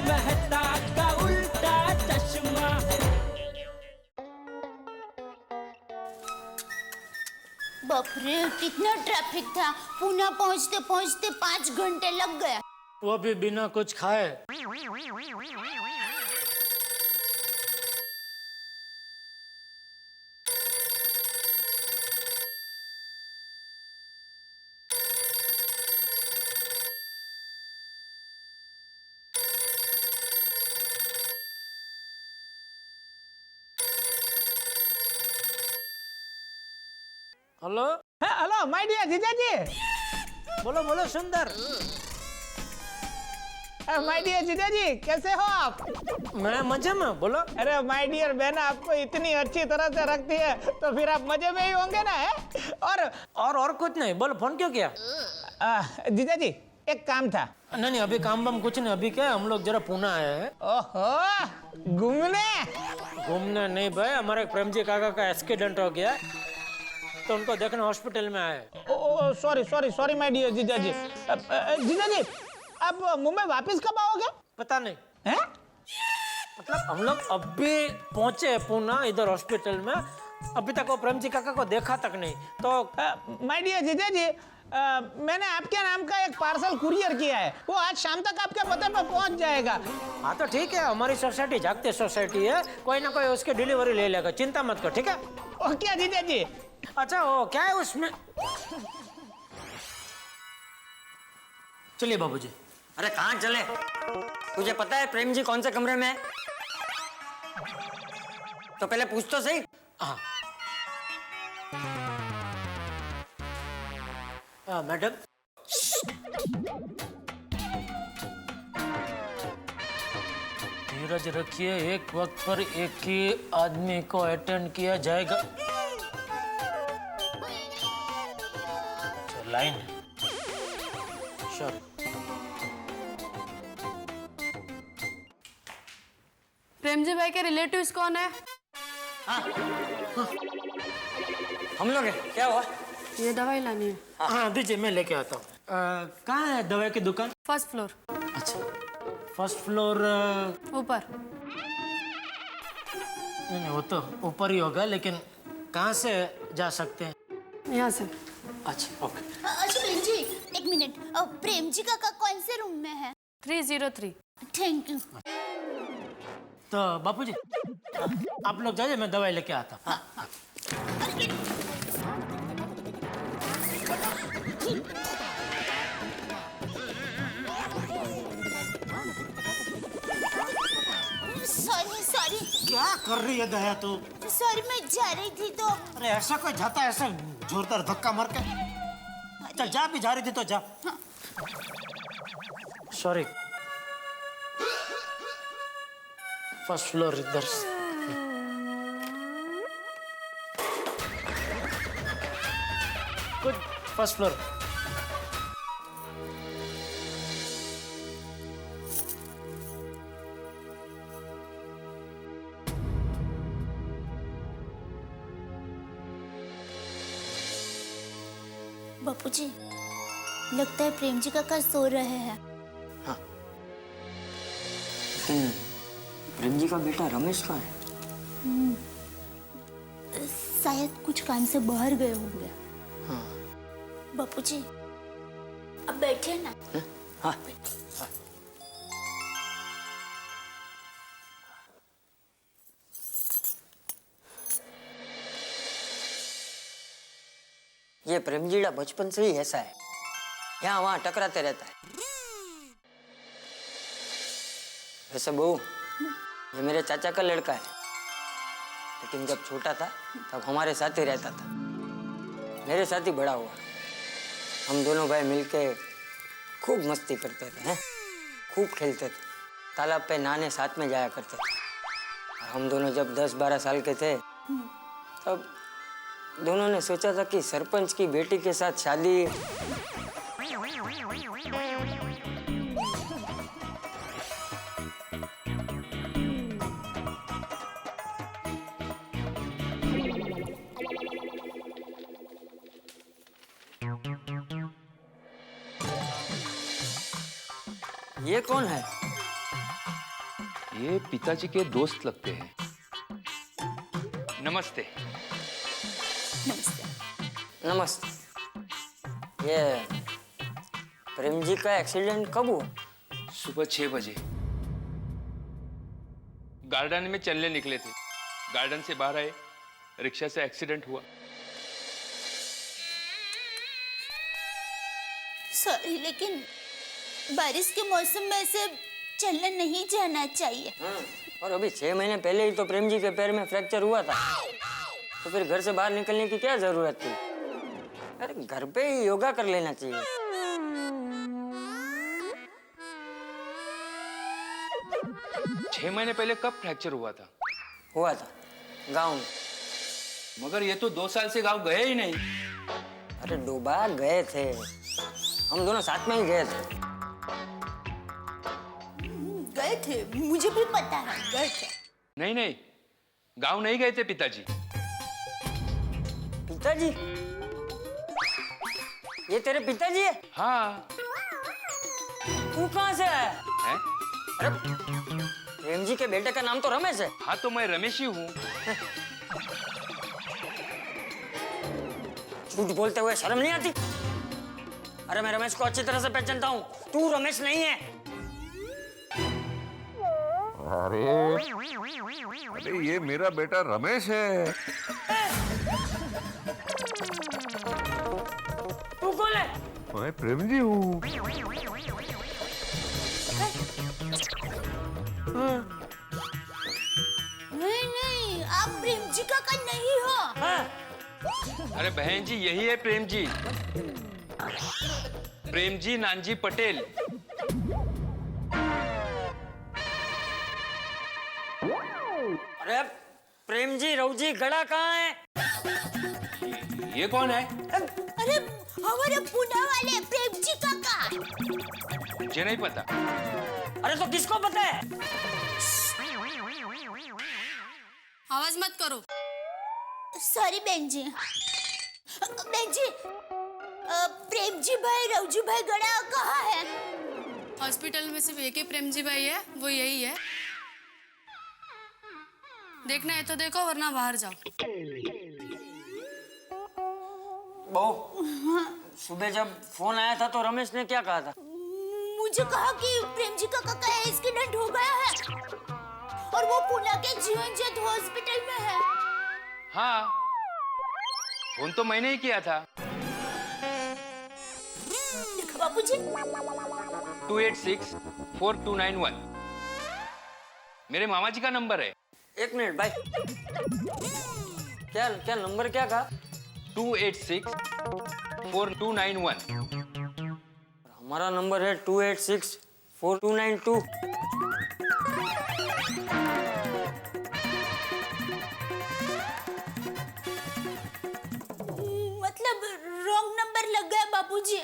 मेहता का उल्टा चश्मा। बाप रे, कितना ट्रैफिक था। पुणे पहुंचते पहुंचते 5 घंटे लग गए। वो भी बिना कुछ खाए। हेलो। हेलो माय डियर जीजा जी। बोलो बोलो सुंदर। माय डियर जीजा जी, कैसे हो आप? मैं मजे में, बोलो। अरे माय डियर बहन आपको इतनी अच्छी तरह से रखती है तो फिर आप मजे में ही होंगे ना, है? और कुछ नहीं, बोलो फोन क्यों किया? जीजा जी एक काम था। नहीं अभी काम बम कुछ नहीं, अभी क्या हम लोग जरा पुणे आए हैं। ओहो, घूमने नहीं भाई, हमारे प्रेम जी काका का एक्सीडेंट हो गया तो उनको देखने हॉस्पिटल में आए। ओह सॉरी माय डियर जीजा जी। जीजा जी आप मुंबई वापस कब आओगे? पता नहीं है? मतलब हम लोग अभी पहुंचे पुणे इधर हॉस्पिटल में, अभी तक वो प्रेम जी काका को देखा तक नहीं। तो माय डियर जीजा जी, मैंने आपके नाम का एक पार्सल कुरियर किया है, वो आज शाम तक आपके पते पर पहुंच जाएगा। हाँ तो ठीक है, हमारी सोसाइटी जागते सोसाइटी है, कोई ना कोई उसकी डिलीवरी ले लेगा, चिंता मत करो, ठीक है? ओके जीजा जी। अच्छा वो क्या है उसमें? चलिए बाबूजी। अरे कहाँ चले? तुझे पता है प्रेम जी कौन से कमरे में है? तो पहले पूछ तो सही। हाँ मैडम। धीरज रखिए, एक वक्त पर एक ही आदमी को अटेंड किया जाएगा। Line sorry. प्रेम जी भाई के रिलेटिव्स कौन है? हाँ। हम लोग हैं। क्या हुआ? ये दवाई लानी है। हाँ दीजिए, मैं लेके आता हूँ। कहाँ है दवाई की दुकान? First floor. अच्छा फर्स्ट फ्लोर। ऊपर। नहीं वो तो ऊपर ही होगा, लेकिन कहाँ से जा सकते हैं? यहाँ से। अच्छा ओके। अच्छा प्रेम जी एक मिनट, प्रेम जी का कौन से रूम में है? 303। Thank you. तो बापूजी आप लोग जाइए, मैं दवाई लेके आता हूँ। सॉरी। क्या कर रही है दया तू? सॉरी मैं जा रही थी तो। अरे ऐसा कोई जाता है ऐसा जोरदार धक्का मार के? चल जा, भी जा रही थी तो जा। सॉरी। फर्स्ट फ्लोर इधर। Good, first floor. बापूजी लगता है प्रेम जी काका सो रहे हैं। हाँ। प्रेम जी का बेटा रमेश कहाँ है? शायद कुछ काम से बाहर गए होंगे। हाँ। बापूजी अब बैठे ना। हाँ। ये प्रेम जीड़ा बचपन से ही ऐसा है, यहाँ वहाँ टकराते रहता है। वैसे बहू, ये मेरे चाचा का लड़का है, लेकिन जब छोटा था तब हमारे साथ ही रहता था, मेरे साथ ही बड़ा हुआ। हम दोनों भाई मिलके खूब मस्ती करते थे, हैं? खूब खेलते थे, तालाब पे नहाने साथ में जाया करते थे। और हम दोनों जब 10-12 साल के थे तब दोनों ने सोचा था कि सरपंच की बेटी के साथ शादी। ये कौन है? ये पिताजी के दोस्त लगते हैं। नमस्ते। नमस्ते। नमस्ते। ये प्रेम जी का एक्सीडेंट कब हुआ? सुबह 6 बजे गार्डन में चलने निकले थे। गार्डन से बाहर आए, रिक्शा से एक्सीडेंट हुआ। सॉरी, लेकिन बारिश के मौसम में से चलने नहीं जाना चाहिए। और अभी 6 महीने पहले ही तो प्रेम जी के पैर में फ्रैक्चर हुआ था, तो फिर घर से बाहर निकलने की क्या जरूरत थी? अरे घर पे ही योगा कर लेना चाहिए। 6 महीने पहले कब फ्रैक्चर हुआ था? हुआ था गाँव में। मगर ये तो 2 साल से गांव गए ही नहीं। अरे डोबा गए थे, हम दोनों साथ में ही गए थे। गए थे, मुझे भी पता है, गए थे। नहीं नहीं, गांव नहीं गए थे पिताजी। पिताजी? ये तेरे पिताजी है? हाँ। तू कहाँ से आया? है? अरे प्रेम जी के बेटे का नाम तो रमेश है। हाँ तो मैं रमेश ही हूँ। झूठ बोलते हुए शर्म नहीं आती? अरे मैं रमेश को अच्छी तरह से पहचानता हूँ, तू रमेश नहीं है। अरे ये मेरा बेटा रमेश है। तू कौन है? मैं प्रेम जी हूँ। नहीं नहीं, आप प्रेम जी का नहीं हो। हाँ? अरे बहन जी, यही है प्रेम जी। प्रेम जी नानजी पटेल। अरे प्रेम जी रवजी गड़ा कहाँ है? ये कौन है? अरे हमारे पुणे वाले प्रेम जी काका। मुझे नहीं पता। अरे तो किसको पता है? आवाज मत करो। सॉरी बहन जी। बहन जी, प्रेम जी भाई रवजू भाई गड़ा कहाँ है? हॉस्पिटल में सिर्फ एक ही प्रेम जी भाई है, वो यही है। देखना है तो देखो, वरना बाहर जाओ। बहू, सुबह जब फोन आया था तो रमेश ने क्या कहा था? मुझे कहा कि प्रेम जी का काका एक्सीडेंट हो गया है और वो पुणे के जीवन ज्योति हॉस्पिटल में है। हाँ, फोन तो मैंने ही किया था। देखो बापूजी, 286-4291 मेरे मामा जी का नंबर है। एक मिनट भाई, क्या क्या नंबर क्या कहा? 286-4291। हमारा नंबर है 286-4292। मतलब रॉन्ग नंबर लग गया बापूजी।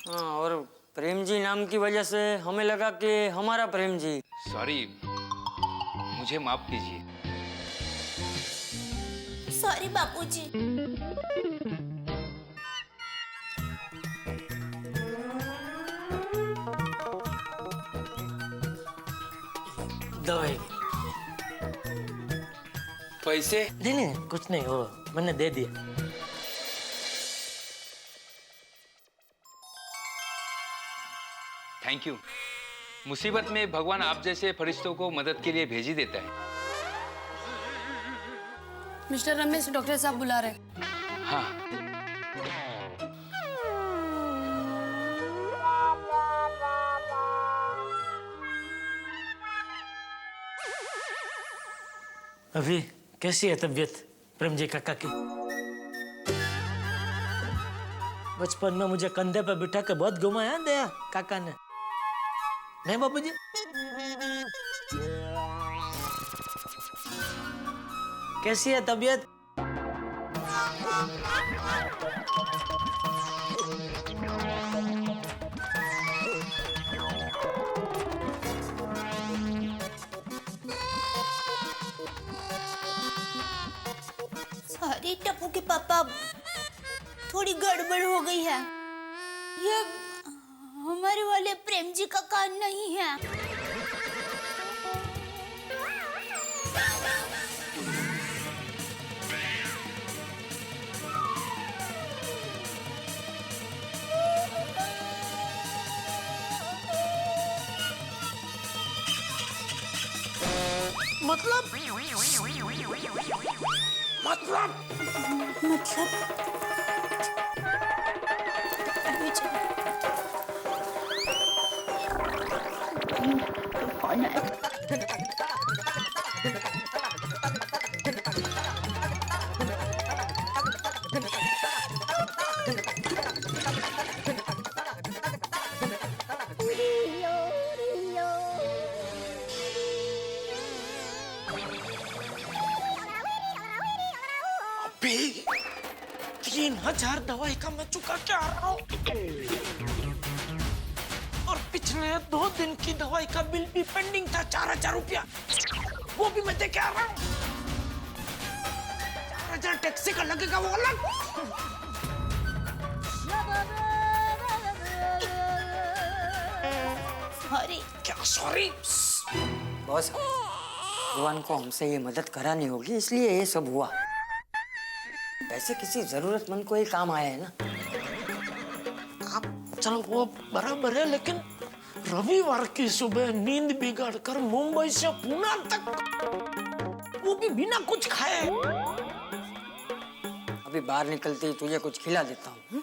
हाँ, और प्रेम जी नाम की वजह से हमें लगा कि हमारा प्रेम जी। सॉरी, मुझे माफ कीजिए। सॉरी बापूजी। दवाई पैसे? नहीं नहीं, कुछ नहीं, हो मैंने दे दिया। Thank you. मुसीबत में भगवान आप जैसे फरिश्तों को मदद के लिए भेज ही देता है। मिस्टर रमेश, डॉक्टर साहब बुला रहे। हाँ। अभी कैसी है तबीयत प्रेम जी काका की? बचपन में मुझे कंधे पे बिठा के बहुत घुमाया दया काका ने, नहीं बापूजी? कैसी है तबीयत? सॉरी टप्पू के पापा, थोड़ी गड़बड़ हो गई है। ये हमारे वाले प्रेम जी का कान नहीं है। मतलब अभी चलो। कौन है? अबे 3000 दवाई का मैं चुका के आ रहा हूँ और पिछले 2 दिन की दवाई का बिल भी पेंडिंग था 4000 रुपया, वो भी मैं दे के आ रहा हूँ। 4000 टैक्सी का लगेगा वो अलग। सॉरी। क्या सॉरी? बॉस, भगवान को हमसे ये मदद करानी होगी, इसलिए ये सब हुआ। वैसे किसी जरूरतमंद को ही काम आया है ना। आप चलो वो बराबर है, लेकिन रविवार की सुबह नींद बिगाड़ कर मुंबई से पुणे तक, वो भी बिना कुछ खाए। अभी बाहर निकलते ही तुझे कुछ खिला देता हूँ।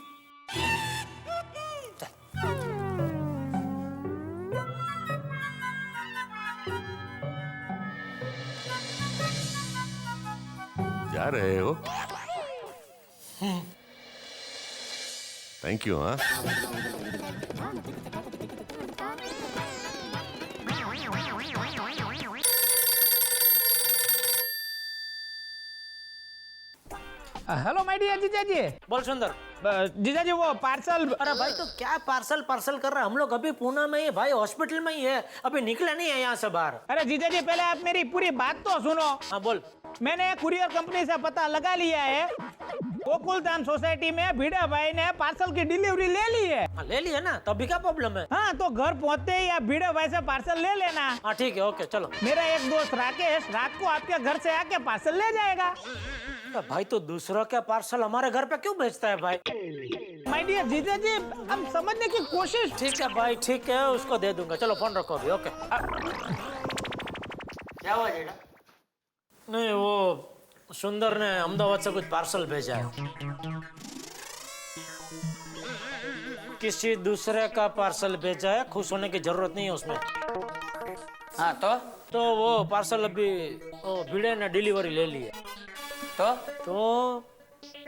जा रहे हो? Thank you. हाँ, हेलो माय डियर जीजा जी। बोल सुंदर। जीजा जी वो पार्सल। अरे भाई तो क्या पार्सल कर रहा है? हम लोग अभी पुणे में ही भाई, हॉस्पिटल में ही है, अभी निकला नहीं है यहाँ से बाहर। अरे जीजा जी पहले आप मेरी पूरी बात तो सुनो। हाँ बोल। मैंने कुरियर कंपनी से पता लगा लिया है, गोकुलधाम सोसाइटी में भिड़ा भाई ने पार्सल की डिलीवरी ले ली है। हाँ ले लिया ना, तो अभी क्या प्रॉब्लम है? हाँ तो घर पहुँचते ही आप भिड़ा भाई से पार्सल ले लेना। हाँ ठीक है, ओके चलो। मेरा एक दोस्त राकेश रात को आपके घर से आके पार्सल ले जाएगा। भाई तो दूसरा क्या पार्सल हमारे घर पे क्यों भेजता है भाई? माय डियर जीजा जी, अब समझने की कोशिश। ठीक है भाई, ठीक है, उसको दे दूंगा। चलो फोन रखो अभी। ओके। क्या हुआ जेठा? नहीं वो सुंदर ने अहमदाबाद से कुछ पार्सल भेजा है, किसी दूसरे का पार्सल भेजा है, खुश होने की जरूरत नहीं है उसमें। हाँ तो वो पार्सल अभी वो भिड़े ने डिलीवरी ले ली है। तो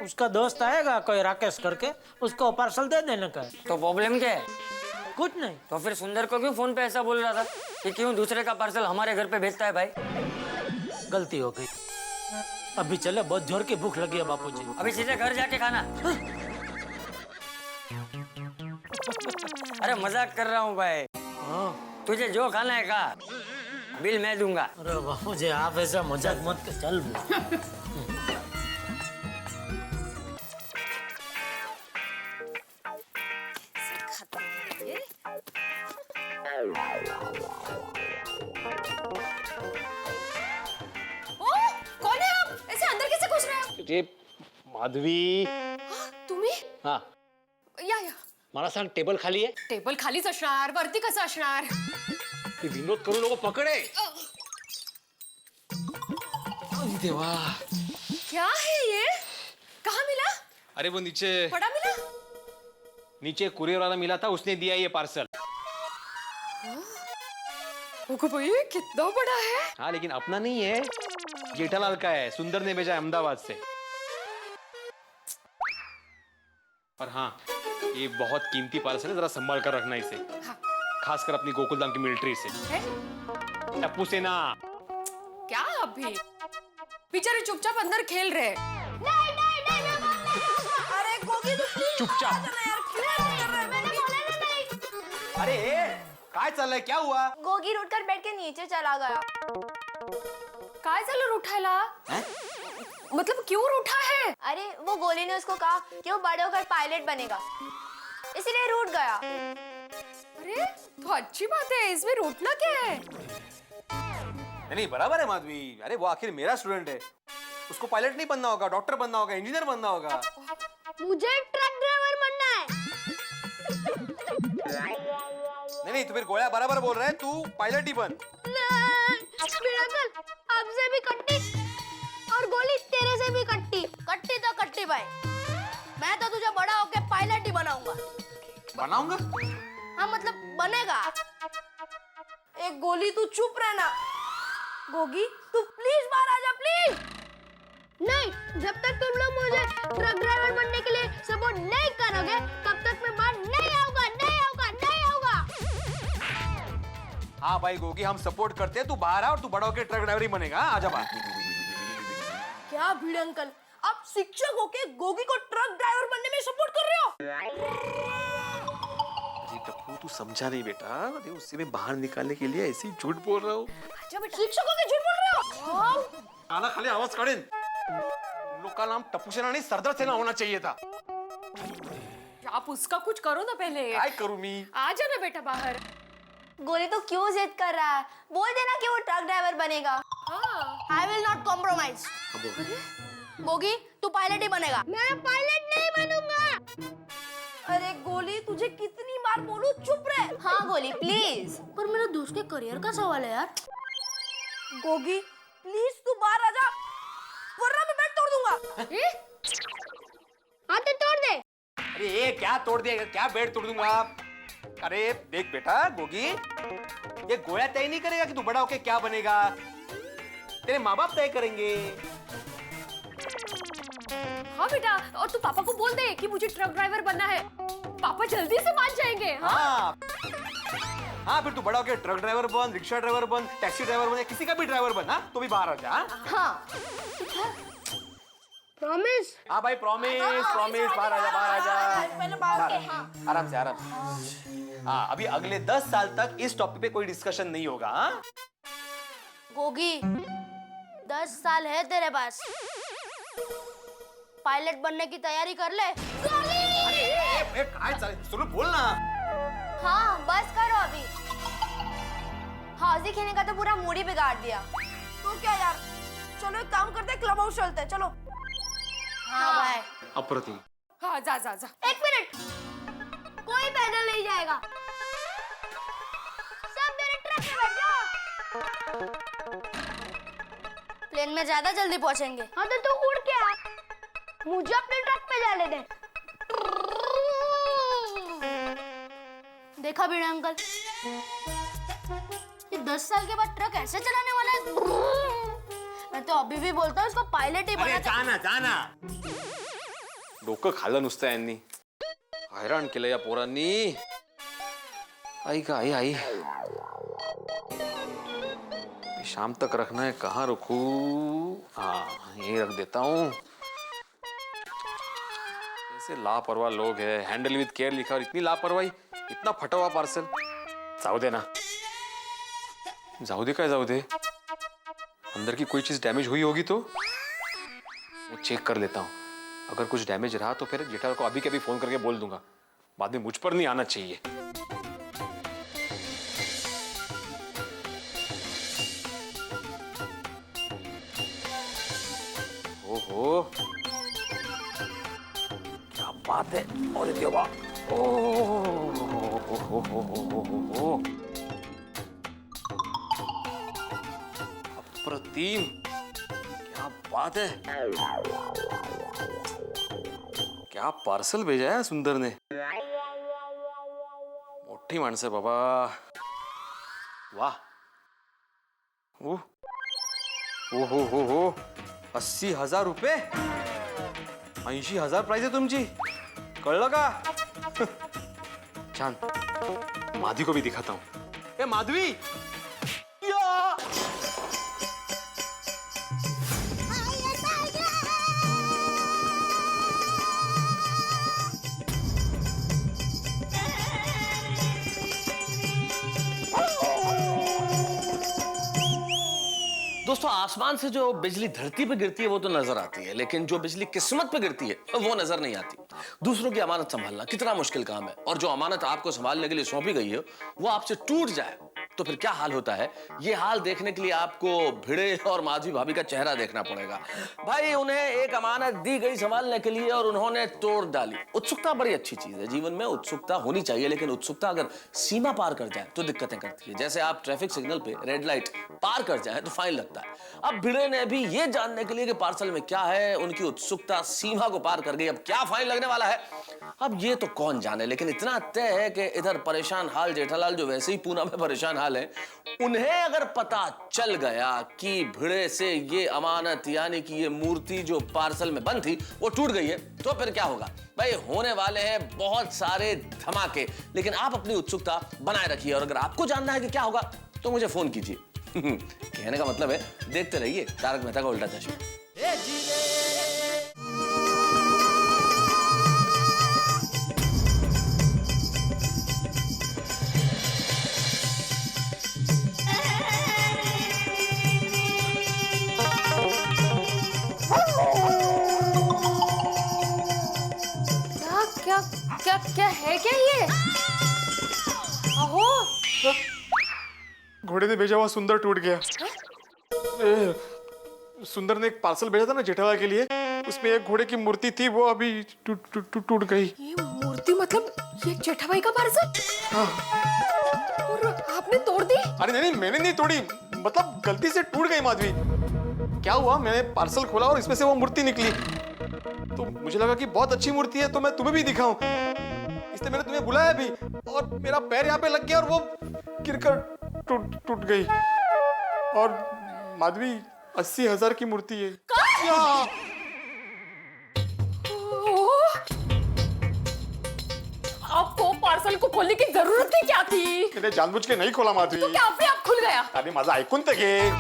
उसका दोस्त आएगा कोई राकेश करके, उसको पार्सल दे देने का। तो प्रॉब्लम क्या है? कुछ नहीं। तो फिर सुंदर को क्यों फोन पे ऐसा बोल रहा था कि क्यों दूसरे का पार्सल हमारे घर पे भेजता है भाई? गलती हो गई। अभी चले, बहुत जोर की भूख लगी है बापूजी। अभी सीधे घर जाके खाना। अरे मजाक कर रहा हूँ भाई। हाँ। तुझे जो खाना है खा, बिल मैं दूंगा। अरे बापूजी आप ऐसा मजाक मत कर। चल कौन है आप? ऐसे अंदर कैसे घुस रहे हो? ते माधवी. तुम्ही हा, या मला सांग टेबल खाली आहे? टेबल खालीच असणार, वरती कसं असणार? ते विनोद करू नको, पकडे. देवा. क्या है ये? कहाँ मिला? अरे वो नीचे बड़ा मिला? नीचे कुरियर वाला मिला था, उसने दिया ये पार्सल. ओके भाई कितना बड़ा है? हाँ लेकिन अपना नहीं है, जेठालाल का है. सुंदर ने भेजा है अहमदाबाद से. और हाँ, ये बहुत कीमती पार्सल है, जरा संभाल कर रखना इसे. हाँ। खासकर अपनी गोकुलधाम की मिलिट्री से. है? टप्पू से ना. क्या अभी? बेचारे चुपचाप अंदर खेल रहे। नहीं नहीं नहीं अरे गोगी तू प्लीज चुपचाप. मैंने बोला ना नहीं। अरे काय चाललंय, क्या हुआ? गोगी उठकर बेड के नीचे चला गया। काय झालं उठायला? मतलब क्यों उठा है? अरे वो गोली ने उसको कहा कि वो बड़े होकर पायलट बनेगा, इसीलिए रूठ गया। अरे तो अच्छी बात है, इसमें रूठना क्या है? नहीं बराबर है माधवी. अरे वो आखिर मेरा स्टूडेंट है, उसको पायलट नहीं बनना होगा, डॉक्टर बनना होगा, इंजीनियर बनना होगा. मुझे ट्रक ड्राइवर बनना है। नहीं तो फिर गोया बराबर बोल रहा है, तू पायलट ही बन. नहीं, बिल्कुल सबसे भी कट्टी और गोली तेरे से भी कट्टी। कट्टी तो कट्टी भाई, मैं तो तुझे बड़ा होके पायलट ही बनाऊंगा। बनाऊंगा? हाँ मतलब बनेगा। एक गोली तू चुप रहना। गोगी तू प्लीज बाहर आ जा प्लीज। नहीं, जब तक तुम लोग मुझे ट्रक ड्राइवर बनने के लिए सपोर्ट नहीं करोगे तब तक मैं बाहर नहीं आऊंगा, नहीं आऊंगा, नहीं आऊंगा। हाँ भाई गोगी, हम सपोर्ट करते हैं, तू बाहर आ और तू बड़ा होकर ट्रक ड्राइवर ही बनेगा। आजा बाहर। क्या भीड़ अंकल, आप शिक्षक होके गोगी को ट्रक ड्राइवर बनने में सपोर्ट कर रहे हो? अरे टप्पू, तू समझा नहीं बेटा। अरे उससे मैं बाहर निकालने के लिए ऐसे ही झूठ बोल रहा हूँ। शिक्षक होके झूठ बोल रहे हो? काला खाली आवाज काढेन। उन लोग का नाम टप्पू सेना नहीं सरदार सेना होना चाहिए था। आप उसका कुछ करो ना पहले। क्या करूं मैं? आ जाना बेटा बाहर। गोली तो क्यों जिद कर रहा है? बोल देना कि वो ट्रक ड्राइवर बनेगा। हाँ। I will not compromise. Gogi तू पायलट ही बनेगा। मैं पायलट नहीं बनूंगा। अरे गोली, तुझे कितनी बार बोलूं चुप रह। हाँ गोली प्लीज। पर मेरे दोस्त के करियर का सवाल है यार। गोगी प्लीज तू बाहर आ जा, वरना मैं बेड तोड़ दूंगा। हाँ तो तोड़ दे। अरे ये क्या तोड़ दिया? क्या बेड तोड़ दूंगा? अरे देख बेटा गोगी, ये गोया तय नहीं करेगा कि तू बड़ा होके क्या बनेगा। तेरे माँ बाप तय करेंगे। हाँ बेटा, और तू पापा को बोल दे कि मुझे ट्रक ड्राइवर बनना है। पापा जल्दी से मान जाएंगे। हाँ, हाँ फिर तू बड़ा होके ट्रक ड्राइवर बन, रिक्शा ड्राइवर बन, टैक्सी ड्राइवर बन, या किसी का भी ड्राइवर बन। हाँ तो भी बाहर आ जा। हाँ प्रॉमिस। हाँ भाई प्रॉमिस, प्रॉमिस। बाहर आ जा, बाहर आ जा। पहले बाहर के। आराम से, आराम से। हाँ अभी अगले 10 साल तक इस टॉपिक पे कोई डिस्कशन नहीं होगा। हाँ गोगी 10 साल है तेरे पास, पायलट बनने की तैयारी कर ले। काय चालेल, सुरू बोल ना। हाँ बस करो अभी। हौजी खेलने का तो पूरा मूड ही बिगाड़ दिया। तो क्या यार, चलो एक काम करते, क्लब हाउस चलते। चलो। हाँ भाई। अप्रतिम। हाँ जा जा जा। एक मिनट, कोई पैदल नहीं जाएगा, सब मेरे ट्रक में बैठ जाओ। प्लेन में ज्यादा जल्दी पहुंचेंगे। हाँ तो तू उड़ के आ, मुझे अपने ट्रक पे जाने दे। देखा बीड़ा अंकल, ये 10 साल के बाद ट्रक ऐसे चलाने वाला है। मैं तो अभी भी बोलता हूँ इसको पायलट ही बना। जाना जाना, डोकं खाल्लं नुसतं यांनी, हैराण केलं या पोरांनी। आई का आई, आई शाम तक रखना है, कहाँ रखूं? हाँ यही रख देता हूँ। ऐसे लापरवाह लोग हैं। हैंडल विद केयर लिखा और इतनी लापरवाही, इतना फटा हुआ पार्सल। जाऊ दे ना, जाऊ दे, काय जाऊ दे। अंदर की कोई चीज डैमेज हुई होगी तो मैं चेक कर लेता हूँ। अगर कुछ डैमेज रहा तो फिर जेठा को अभी के अभी फोन करके बोल दूंगा। बाद में मुझ पर नहीं आना चाहिए। ओहो क्या बात है। और देवा, ओह अप्रतिम, क्या बात है। क्या पार्सल भेजा है सुंदर ने। मोठी माणसं बाबा, वाह। हो 80,000 रुपये, 80,000 प्राइस है तुमची, कळलं का? छान, माधवी को भी दिखाता हूँ। ए माधवी, या दोस्तों, आसमान से जो बिजली धरती पे गिरती है वो तो नजर आती है, लेकिन जो बिजली किस्मत पे गिरती है वो नजर नहीं आती। दूसरों की अमानत संभालना कितना मुश्किल काम है, और जो अमानत आपको संभालने के लिए सौंपी गई है वो आपसे टूट जाए तो फिर क्या हाल होता है, ये हाल देखने के लिए आपको भिड़े और माधवी भाभी का चेहरा देखना पड़ेगा। भाई उन्हें एक अमानत दी गई संभालने के लिए और उन्होंने तोड़ डाली। उत्सुकता बड़ी अच्छी चीज है, जीवन में उत्सुकता होनी चाहिए, लेकिन उत्सुकता अगर सीमा पार कर जाए तो दिक्कतें करती है। जैसे आप ट्रैफिक सिग्नल पे रेड लाइट पार कर जाए तो फाइन लगता है। अब भिड़े ने भी ये जानने के लिए कि पार्सल में क्या है, उनकी उत्सुकता सीमा को पार कर गई। अब क्या फाइन लगने वाला है अब ये तो कौन जाने, लेकिन इतना तय है कि इधर परेशान हाल जेठालाल जो वैसे ही पूना में परेशान हाल है, उन्हें अगर पता चल गया कि भिड़े से ये अमानत यानी कि ये मूर्ति जो पार्सल में बंद थी वो टूट गई है, तो फिर क्या होगा? भाई होने वाले हैं बहुत सारे धमाके, लेकिन आप अपनी उत्सुकता बनाए रखिए और अगर आपको जानना है कि क्या होगा तो मुझे फोन कीजिए। कहने का मतलब है देखते रहिए तारक मेहता का उल्टा चश्मा। क्या है क्या ये? अहो, घोड़े ने भेजा हुआ सुंदर टूट गया। सुंदर ने एक पार्सल भेजा था ना जेठालाल के लिए, उसमें एक घोड़े की मूर्ति थी, वो अभी टूट गई। ये मूर्ति मतलब ये जेठाबाई का पार्सल? हाँ। और आपने तोड़ दी? अरे नहीं, मैंने नहीं तोड़ी, मतलब गलती से टूट गई माधवी। क्या हुआ, मैंने पार्सल खोला और इसमें से वो मूर्ति निकली, तो मुझे लगा कि बहुत अच्छी मूर्ति है तो मैं तुम्हें भी दिखाऊं, इसलिए मैंने तुम्हें बुलाया भी, और मेरा पैर यहाँ पे लग गया और वो गिरकर टूट गई। और माधवी 80,000 की मूर्ति है। आपको पार्सल को खोलने की जरूरत ही क्या थी? मैंने जानबूझ के नहीं खोला माधवी। तो क्या अपने आप खुल गया? अरे मजा ऐकून तक है।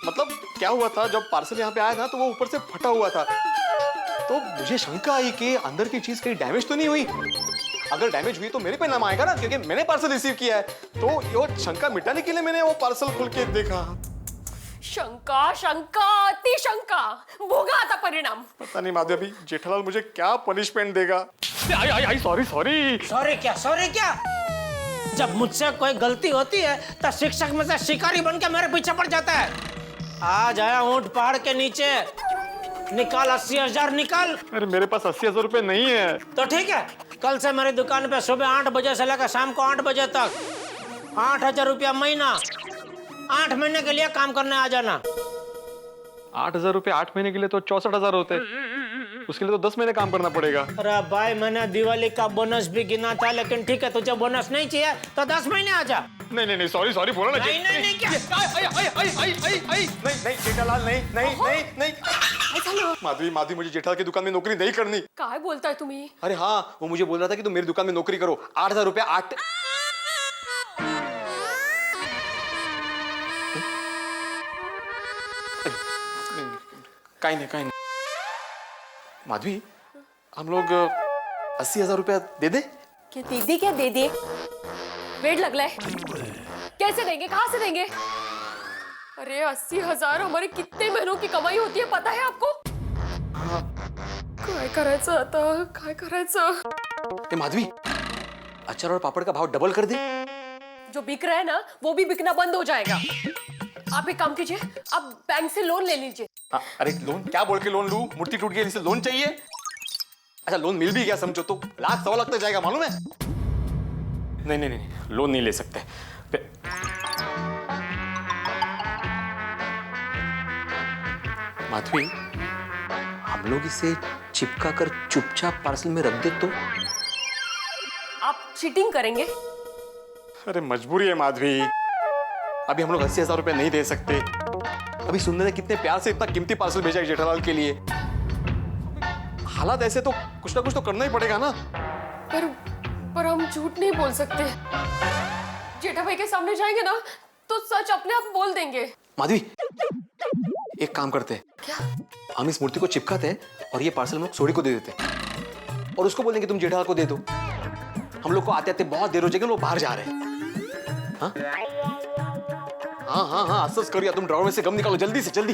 मतलब क्या हुआ था, जब पार्सल यहाँ पे आया था तो वो ऊपर से फटा हुआ था, तो मुझे शंका आई कि अंदर की चीज कहीं डैमेज तो नहीं हुई। अगर डैमेज हुई तो मेरे पे नाम आएगा ना, क्योंकि मैंने पार्सल रिसीव किया है। तो वो शंका मिटाने के लिए मैंने वो पार्सल खोल के देखा। शंका शंका अति शंका, भोगा आता परिणाम। पता नहीं माधवी, अभी जेठालाल मुझे क्या पनिशमेंट देगा। सॉरी। सॉरी क्या? जब मुझसे कोई गलती होती है तो शिक्षक में से शिकारी बन के मेरे पीछे पड़ जाता है। आज आया ऊंट पहाड़ के नीचे, निकाल 80,000 निकाल। अरे मेरे पास 80,000 रुपए नहीं है। तो ठीक है, कल से मेरी दुकान पे सुबह 8 बजे से लेकर शाम को 8 बजे तक 8,000 रुपया महीना, 8 महीने के लिए काम करने आ जाना। 8,000 रुपए 8 महीने के लिए तो 64,000 होते, उसके लिए तो 10 महीने काम करना पड़ेगा। अरे भाई, मैंने दिवाली का बोनस भी गिना था, लेकिन ठीक है, तुझे बोनस नहीं चाहिए तो 10 महीने आ जा। नहीं, सॉरी बोलो ना। नहीं क्या? नहीं जेठालाल, नहीं। माधवी, मुझे जेठालाल की दुकान में नौकरी नहीं करनी। काय बोलता है तुम्ही? अरे हाँ, वो मुझे बोल रहा था कि तुम मेरी दुकान में नौकरी करो, 8,000 रुपया 8। कहीं नहीं माधवी, हम लोग 80,000 रुपया दे दे? क्या दे दे? वेट लग रहा है, कैसे देंगे, कहाँ से देंगे? अरे 80,000 हमारे कितने महीनों की कमाई होती है पता है आपको? काय करायचं आता, काय करायचं? माधवी, अचार और पापड़ का भाव डबल कर दे। जो बिक रहा है ना वो भी बिकना बंद हो जाएगा। आप एक काम कीजिए, आप बैंक से लोन ले लीजिए। अरे लोन क्या बोल के लोन लूं? मूर्ति टूट गई, इसे लोन चाहिए? अच्छा, लोन मिल भी गया समझो तो 1,00,000 सवा लाख तक जाएगा, मालूम है? नहीं, लोन नहीं ले सकते। माधवी, हम लोग इसे चिपका कर चुपचाप पार्सल में रख दे तो? आप चीटिंग करेंगे? अरे मजबूरी है माधवी, अभी हम लोग 80,000 रुपए नहीं दे सकते। अभी सुंदर ने कितने प्यार से इतना कीमती पार्सल भेजा है जेठालाल के लिए। हालात ऐसे तो कुछ ना कुछ तो करना ही पड़ेगा ना। पर हम झूठ नहीं बोल सकते। जेठा भाई के सामने जाएंगे ना तो सच अपने आप बोल देंगे। माधवी, एक काम करते हैं। क्या? हम इस मूर्ति को चिपकाते हैं और ये पार्सल हम लोग सोडी को दे देते हैं और उसको बोलेंगे तुम जेठालाल को दे दो। हम लोग को आते आते बहुत देर हो जाएगी, लोग बाहर जा रहे हैं। हाँ, अफसोस करिए, तुम ड्रावर में से गम निकालो जल्दी से जल्दी।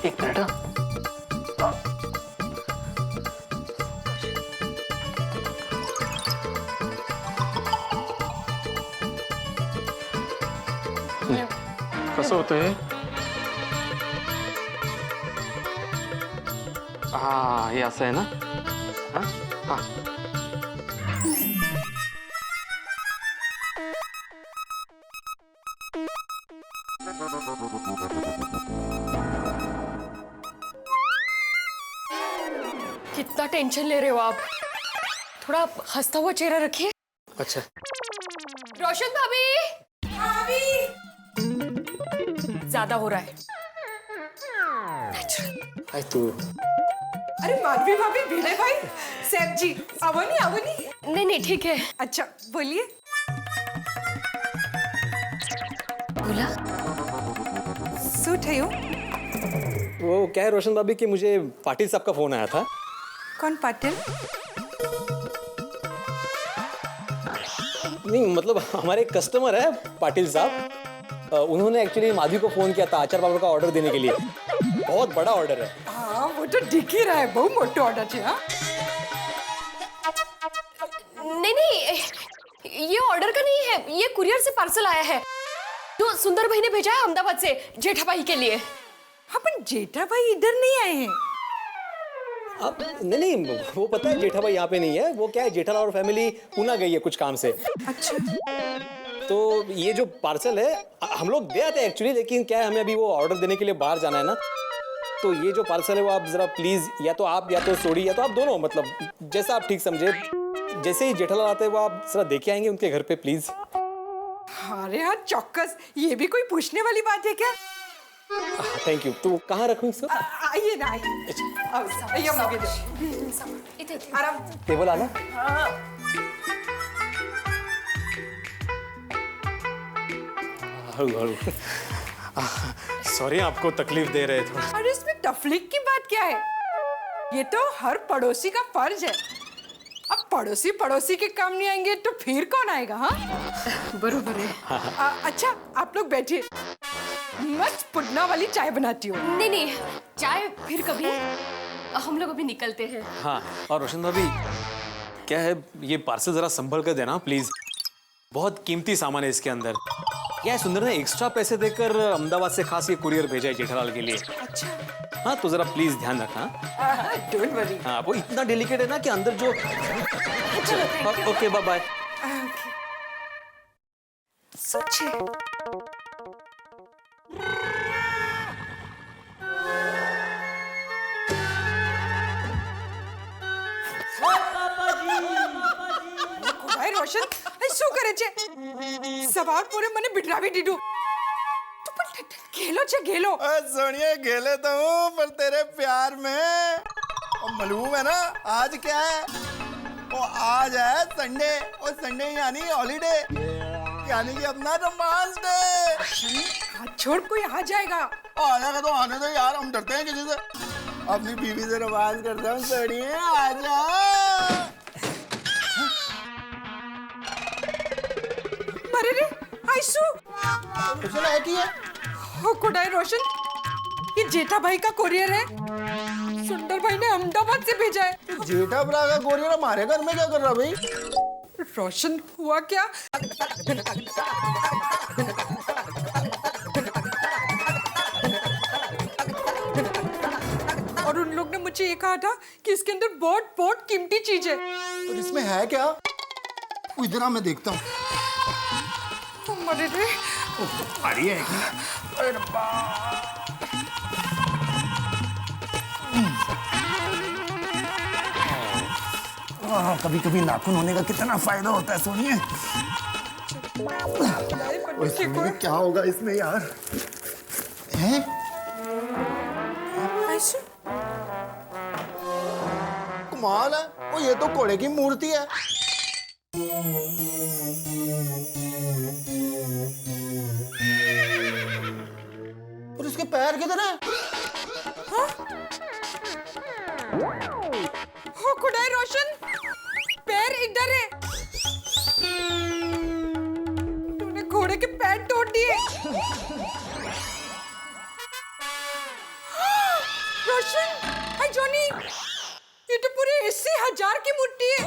एक मिनट। कसं होतंय? हा, हे असं आहे ना? हा? हा. कितना टेंशन ले रहे हो आप? थोड़ा हंसता हुआ चेहरा रखिए। अच्छा। रोशन भाभी। ज्यादा हो रहा है। काय तू? अरे माधवी भाभी, भिड़े भाई, सेठ जी, आवनी आवनी। नहीं नहीं ठीक है। अच्छा बोलिए। बोला सूट है यो? वो क्या है रोशन भाभी कि मुझे पाटिल साहब का फोन आया था। कौन पाटिल? नहीं मतलब हमारे एक कस्टमर है पाटिल साहब, उन्होंने एक्चुअली माधवी को फोन किया था आचार पापड़ का ऑर्डर देने के लिए। बहुत बड़ा ऑर्डर है। हाँ वो तो दिख ही रहा है, बहुत मोटा ऑर्डर है। हाँ नहीं नहीं, ये ऑर्डर का नहीं है, ये कुरियर से पार्सल आया है जो सुंदर भाई ने भेजा है अहमदाबाद से जेठा भाई के लिए। हाँ पर जेठा भाई इधर नहीं आए हैं। अब नहीं वो पता है जेठा भाई यहाँ पे नहीं है। वो क्या है जेठालाल और फैमिली पूना गई है कुछ काम से। अच्छा। तो ये जो पार्सल है हम लोग दे आते हैं एक्चुअली, लेकिन क्या है हमें अभी वो ऑर्डर देने के लिए बाहर जाना है ना, तो ये जो पार्सल है वो आप जरा प्लीज या तो आप या तो सोडी या तो आप दोनों, मतलब जैसा आप ठीक समझे, जैसे ही जेठालाल आते हैं वो आप जरा देखे आएंगे उनके घर पे प्लीज। अरे यार चौक्कस, ये भी कोई पूछने वाली बात है क्या? Thank you. तो कहाँ रखूँ इसको? आइए ना आइए, आराम। टेबल आना। सॉरी आपको तकलीफ दे रहे थे। अरे इसमें तकलीफ की बात क्या है? ये तो हर पड़ोसी का फर्ज है। अब पड़ोसी पड़ोसी के काम नहीं आएंगे तो फिर कौन आएगा? हाँ बरोबर है। अच्छा आप लोग बैठिए, मस्त पुदना वाली चाय बनाती हूँ। नहीं नहीं, चाय फिर कभी, हम लोग अभी निकलते हैं। हाँ और रोशन भाभी क्या है ये पार्सल जरा संभल कर देना प्लीज, बहुत कीमती सामान है इसके अंदर। क्या है सुंदर ने एक्स्ट्रा पैसे देकर अहमदाबाद से खास ये कुरियर भेजा है जेठालाल के लिए। अच्छा। हाँ तो जरा प्लीज ध्यान रखना। Don't worry. हाँ वो इतना डेलिकेट है ना कि अंदर जो। Okay bye bye. सच है। રોશન શું કરે છે? સવાર પૂરે મને બિઠરાવી દીધું। તો પણ ઘેલો છે ઘેલો। सोनिया घेले तो हूँ पर तेरे प्यार में। और मालूम है ना आज क्या है? वो आज है संडे, और संडे यानी हॉलीडे, यानी कि अपना रोमांस डे। हाथ छोड़, कोई आ जाएगा। आ जाएगा तो आने दो यार, हम डरते हैं किसी से। अपनी बीवी से रोमांस करते हैं सोनिया, आ जा। अरे रे आइसू कुछ है कि हो कोडाई रोशन, ये जेठा भाई का कोरियर है। सुंदर भाई ने अहमदाबाद से भेजा है। जेठा भरा का कोरियर हमारे घर में क्या कर रहा भाई? रोशन हुआ क्या? और उन लोग ने मुझे ये कहा था कि इसके अंदर बहुत बहुत कीमती चीज है। और इसमें है क्या? इधर आ मैं देखता हूँ। अरे रे भारी है। अरे रब्बा। कभी कभी नाखून होने का कितना फायदा होता है सोनिए। क्या होगा इसमें यार? हैं? कमाल है, वो ये तो घोड़े की मूर्ति है। और इसके पैर किधर है? हाँ? हो खुदाई रोशन, पैर इधर है। तूने घोड़े के पैर तोड़ दिए। रोशन, हाय जॉनी, ये तो पूरे 80,000 की मूर्ति है।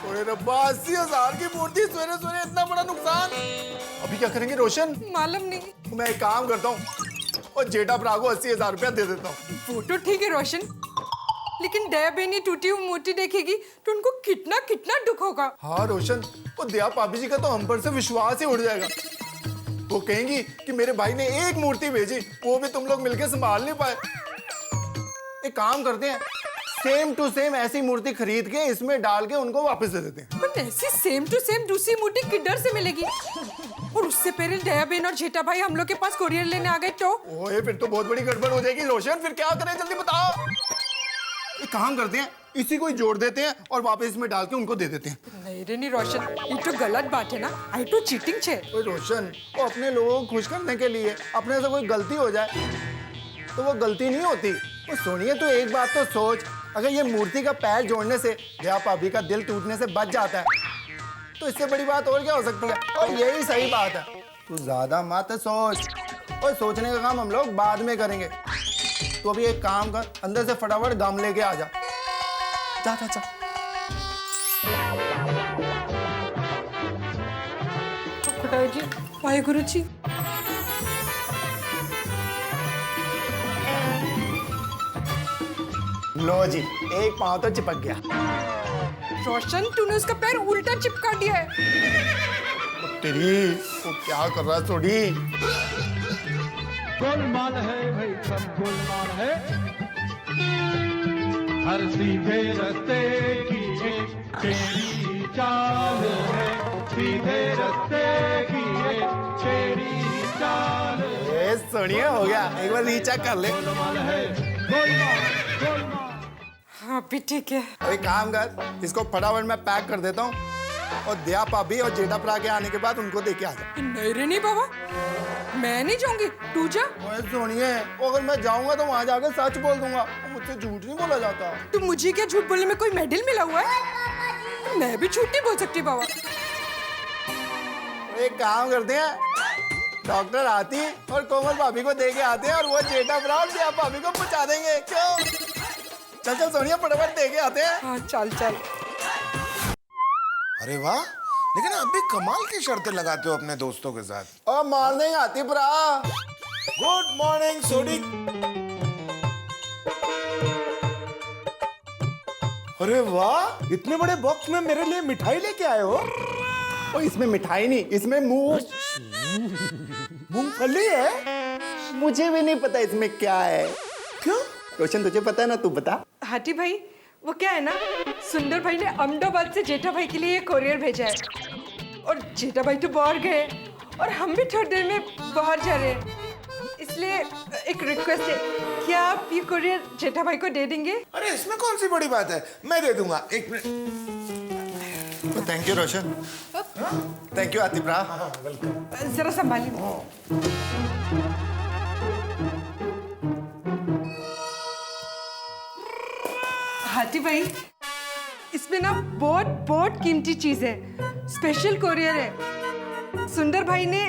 ओए अरे रब्बा, 80,000 की मूर्ति, सवेरे सवेरे इतना बड़ा नुकसान। अभी क्या करेंगे रोशन? मालूम नहीं। मैं एक काम करता हूँ और जेठा भरा को 80,000 रुपया दे देता हूँ। वो तो ठीक है रोशन, लेकिन दया बहन ये टूटी हुई मूर्ति देखेगी तो उनको कितना कितना दुख होगा। हाँ रोशन, वो दया भाभी जी का तो हम पर से विश्वास ही उड़ जाएगा। वो कहेंगी कि मेरे भाई ने एक मूर्ति भेजी, वो भी तुम लोग मिलकर संभाल नहीं पाए। एक काम करते हैं, सेम टू सेम ऐसी मूर्ति खरीद के इसमें डाल के उनको वापस दे देते हैं। पर ऐसी सेम टू सेम दूसरी मूर्ति किधर से मिलेगी? और उससे पहले दया बहन और जेठा भाई हम लोग के पास कोरियर लेने आ गए तो? ओए फिर तो बहुत बड़ी गड़बड़ हो जाएगी रोशन, फिर क्या करें जल्दी बताओ। एक काम करते हैं, इसी को ही जोड़ देते हैं और वापस इसमें डाल के उनको दे देते हैं। नहीं रे नहीं रोशन, ये तो गलत बात है ना। आई तो चीटिंग छे। ओए रोशन, वो अपने लोगों को खुश करने के लिए अपने से कोई गलती हो जाए तो वो गलती नहीं होती। तो सुनिए, तो एक बात तो सोच, अगर ये मूर्ति का पैर जोड़ने से दया भाभी का दिल टूटने से बच जाता है तो इससे बड़ी बात और क्या हो सकती है? और यही सही बात है। तू ज्यादा मत सोच, और सोचने का काम हम लोग बाद में करेंगे। तो अभी एक काम कर, अंदर से फटाफट गम लेके आ जा। जा जा जा। खुदाई जी, वाहेगुरु जी। लो जी, एक पाँव तो चिपक गया। रोशन, तूने उसका पैर उल्टा चिपका दिया है। तेरी वो क्या कर रहा है सोडी? गोलमाल है भाई, सब गोलमाल है। हर सीधे रास्ते की एक तेरी चाल है, सीधे रास्ते की एक तेरी चाल है। सुनिए, हो गया, एक बार रीचेक कर ले। गोलमाल है, गोलमाल गोलमाल। हाँ भी ठीक है। अरे काम कर, इसको फटाफट मैं पैक कर देता हूँ और दया भाभी और जेठा भरा के आने के बाद उनको दे के आ जा। नहीं रे नहीं बाबा, मैं नहीं जाऊंगी, तू जा। सुनिए, अगर मैं जाऊंगा तो वहां जाकर सच बोल दूंगा, मुझसे झूठ नहीं बोला जाता। तो मुझे क्या झूठ बोलने में कोई मेडल मिला हुआ है? मैं भी झूठ नहीं बोल सकती बाबा। एक काम करते हैं, डॉक्टर आती और कोमल भाभी को दे के आते हैं और वो जेठा भरा और दया भाभी को पहुंचा देंगे। क्यों? चल चल सोनिया, फटाफट दे के आते हैं। हाँ चल चल। अरे वाह, लेकिन आप भी कमाल की शर्तें लगाते हो अपने दोस्तों के साथ। और मार नहीं आती भरा। गुड मॉर्निंग सोडी। अरे वाह, इतने बड़े बॉक्स में मेरे लिए मिठाई लेके आए हो। और इसमें मिठाई नहीं, इसमें मूंगफली है। मुझे भी नहीं पता इसमें क्या है। क्यों? रोशन, तुझे पता है ना, तू बता। हाथी भाई, वो क्या है ना, सुंदर भाई ने अहमदाबाद से जेठा भाई के लिए कोरियर भेजा है और जेठा भाई तो बाहर गए और हम भी थोड़ी देर में बाहर जा रहे हैं, इसलिए एक रिक्वेस्ट है, क्या आप ये कोरियर जेठा भाई को दे देंगे? अरे इसमें कौन सी बड़ी बात है, मैं दे दूंगा। एक minute. Thank you Roshan. Thank you Atif भरा। जरा संभालिए। हाथी भाई, इसमें ना बहुत बहुत कीमती चीज है, स्पेशल कोरियर है। सुंदर भाई ने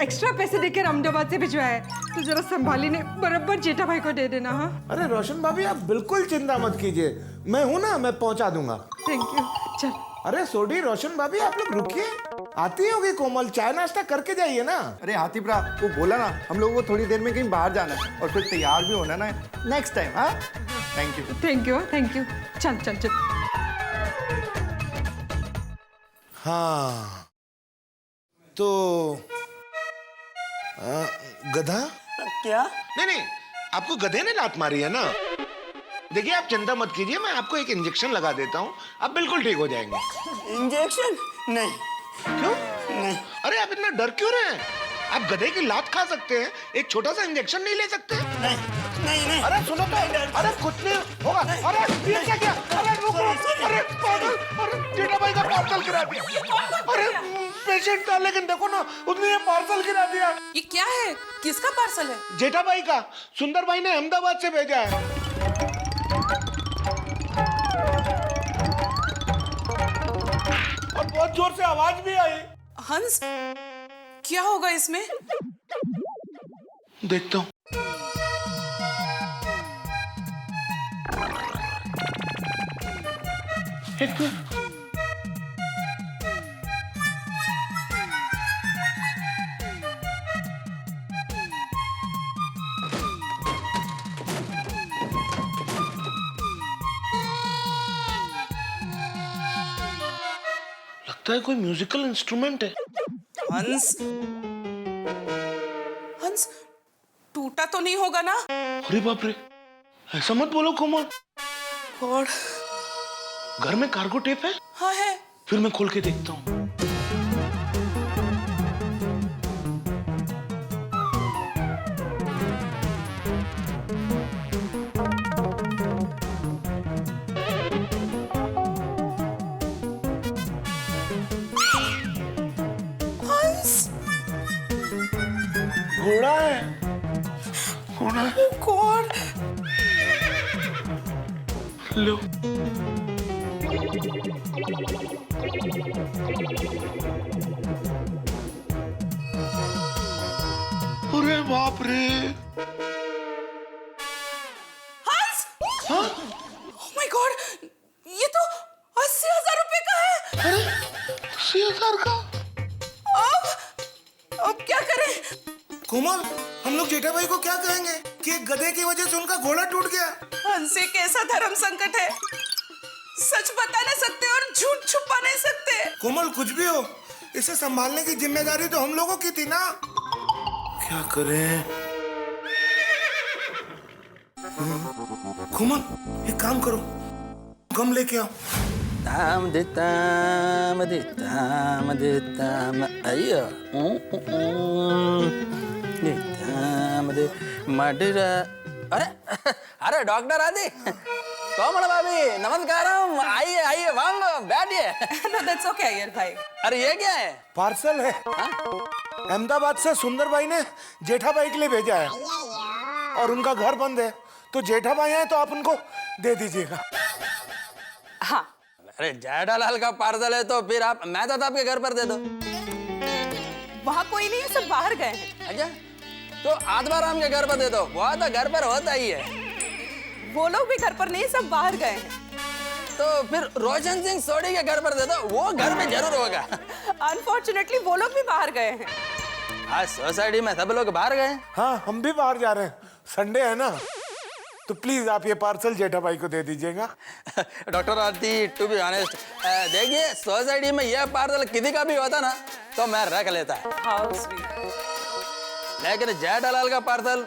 एक्स्ट्रा पैसे देकर अहमदाबाद से भिजवाया है, तो जरा संभाली ने बराबर जेठा भाई को दे देना। हाँ अरे रोशन भाभी, आप बिल्कुल चिंता मत कीजिए, मैं हूं ना, मैं पहुंचा दूंगा। Thank you. चल। अरे सोडी, रोशन भाभी आप लोग रुकिए, आती होगी कोमल, चाय नाश्ता करके जाइए ना। अरे हाथी भरा, वो बोला ना हम लोगों को थोड़ी देर में कहीं बाहर जाना है और फिर तैयार भी होना ना नेक्स्ट टाइम। हाँ thank you. Thank you thank you. चल चल चल। हाँ तो गधा क्या? नहीं नहीं, आपको गधे ने लात मारी है ना। देखिए आप चिंता मत कीजिए, मैं आपको एक इंजेक्शन लगा देता हूँ, आप बिल्कुल ठीक हो जाएंगे। इंजेक्शन? नहीं। क्यों? नहीं। अरे आप इतना डर क्यों रहे हैं? आप गधे की लात खा सकते हैं, एक छोटा सा इंजेक्शन नहीं ले सकते? नहीं नहीं नहीं। अरे सुनो तो, अरे कुछ नहीं होगा। अरे ये क्या किया? अरे रुको, अरे पागल, अरे जेठा भाई का पार्सल गिरा दिया। अरे पेशेंट था, लेकिन देखो ना, उसने ये पार्सल गिरा दिया। ये क्या है? किसका पार्सल है? जेठा भाई का, सुंदर भाई ने अहमदाबाद से भेजा है। और बहुत जोर से आवाज भी आई। हंस, क्या होगा इसमें? देखता हूँ। लगता है कोई म्यूजिकल इंस्ट्रूमेंट है। हंस, हंस टूटा तो नहीं होगा ना? अरे बाप रे, ऐसा मत बोलो कोमल। गॉड, घर में कार्गो टेप है? हाँ है। फिर मैं खोल के देखता हूँ। घोड़ा है, घोड़ा है। गॉड, लो। अरे बाप रे। हंस, हाँ? Oh my God, ये तो 80,000 रुपए का है। अरे 80,000 का? अब क्या करें? कोमल, हम लोग जेठा भाई को क्या कहेंगे कि एक गधे की वजह से उनका घोड़ा टूट गया? हंस एक ऐसा धर्म संकट है, सच बता नहीं सकते और झूठ छुपा नहीं सकते। कोमल, कुछ भी हो, इसे संभालने की जिम्मेदारी तो हम लोगों की थी ना। क्या करें? कोमल, एक काम करो, गम लेके आओ। ताम दे ताम दे ताम दे ताम, अय्या दे ताम दे मडरा। अरे अरे डॉक्टर आदि, कोमल भाभी नमस्कारम, आइए आइए, वांगो बैठिए। No, that's okay, अय्यर भाई। अरे ये क्या है? पार्सल है। अहमदाबाद से सुंदर भाई ने जेठा भाई के लिए भेजा है और उनका घर बंद है, तो जेठा भाई आए तो आप उनको दे दीजिएगा। हाँ। अरे जेठालाल का पार्सल है तो फिर आप, मैं तो आपके घर पर दे दो। वहाँ कोई नहीं है, सब बाहर गए हैं। अच्छा, तो आत्माराम के घर पर दे दो, वो तो घर पर होता ही है। वो लोग भी घर पर नहीं, सब बाहर गए हैं। तो फिर रोशन सिंह सोडी के घर पर दे दो, वो घर में जरूर होगा। अनफॉर्चुनेटली वो लोग भी बाहर गए हैं। आज सोसाइटी में सब लोग बाहर गए। हाँ, हम भी बाहर जा रहे हैं, संडे है ना, तो प्लीज आप ये पार्सल जेठा भाई को दे दीजिएगा। Doctor Aarti, to be honest, देखिए सोसाइटी में ये पार्सल किसी का भी होता ना तो मैं रख लेता है। How sweet. लेकिन जेठालाल का पार्सल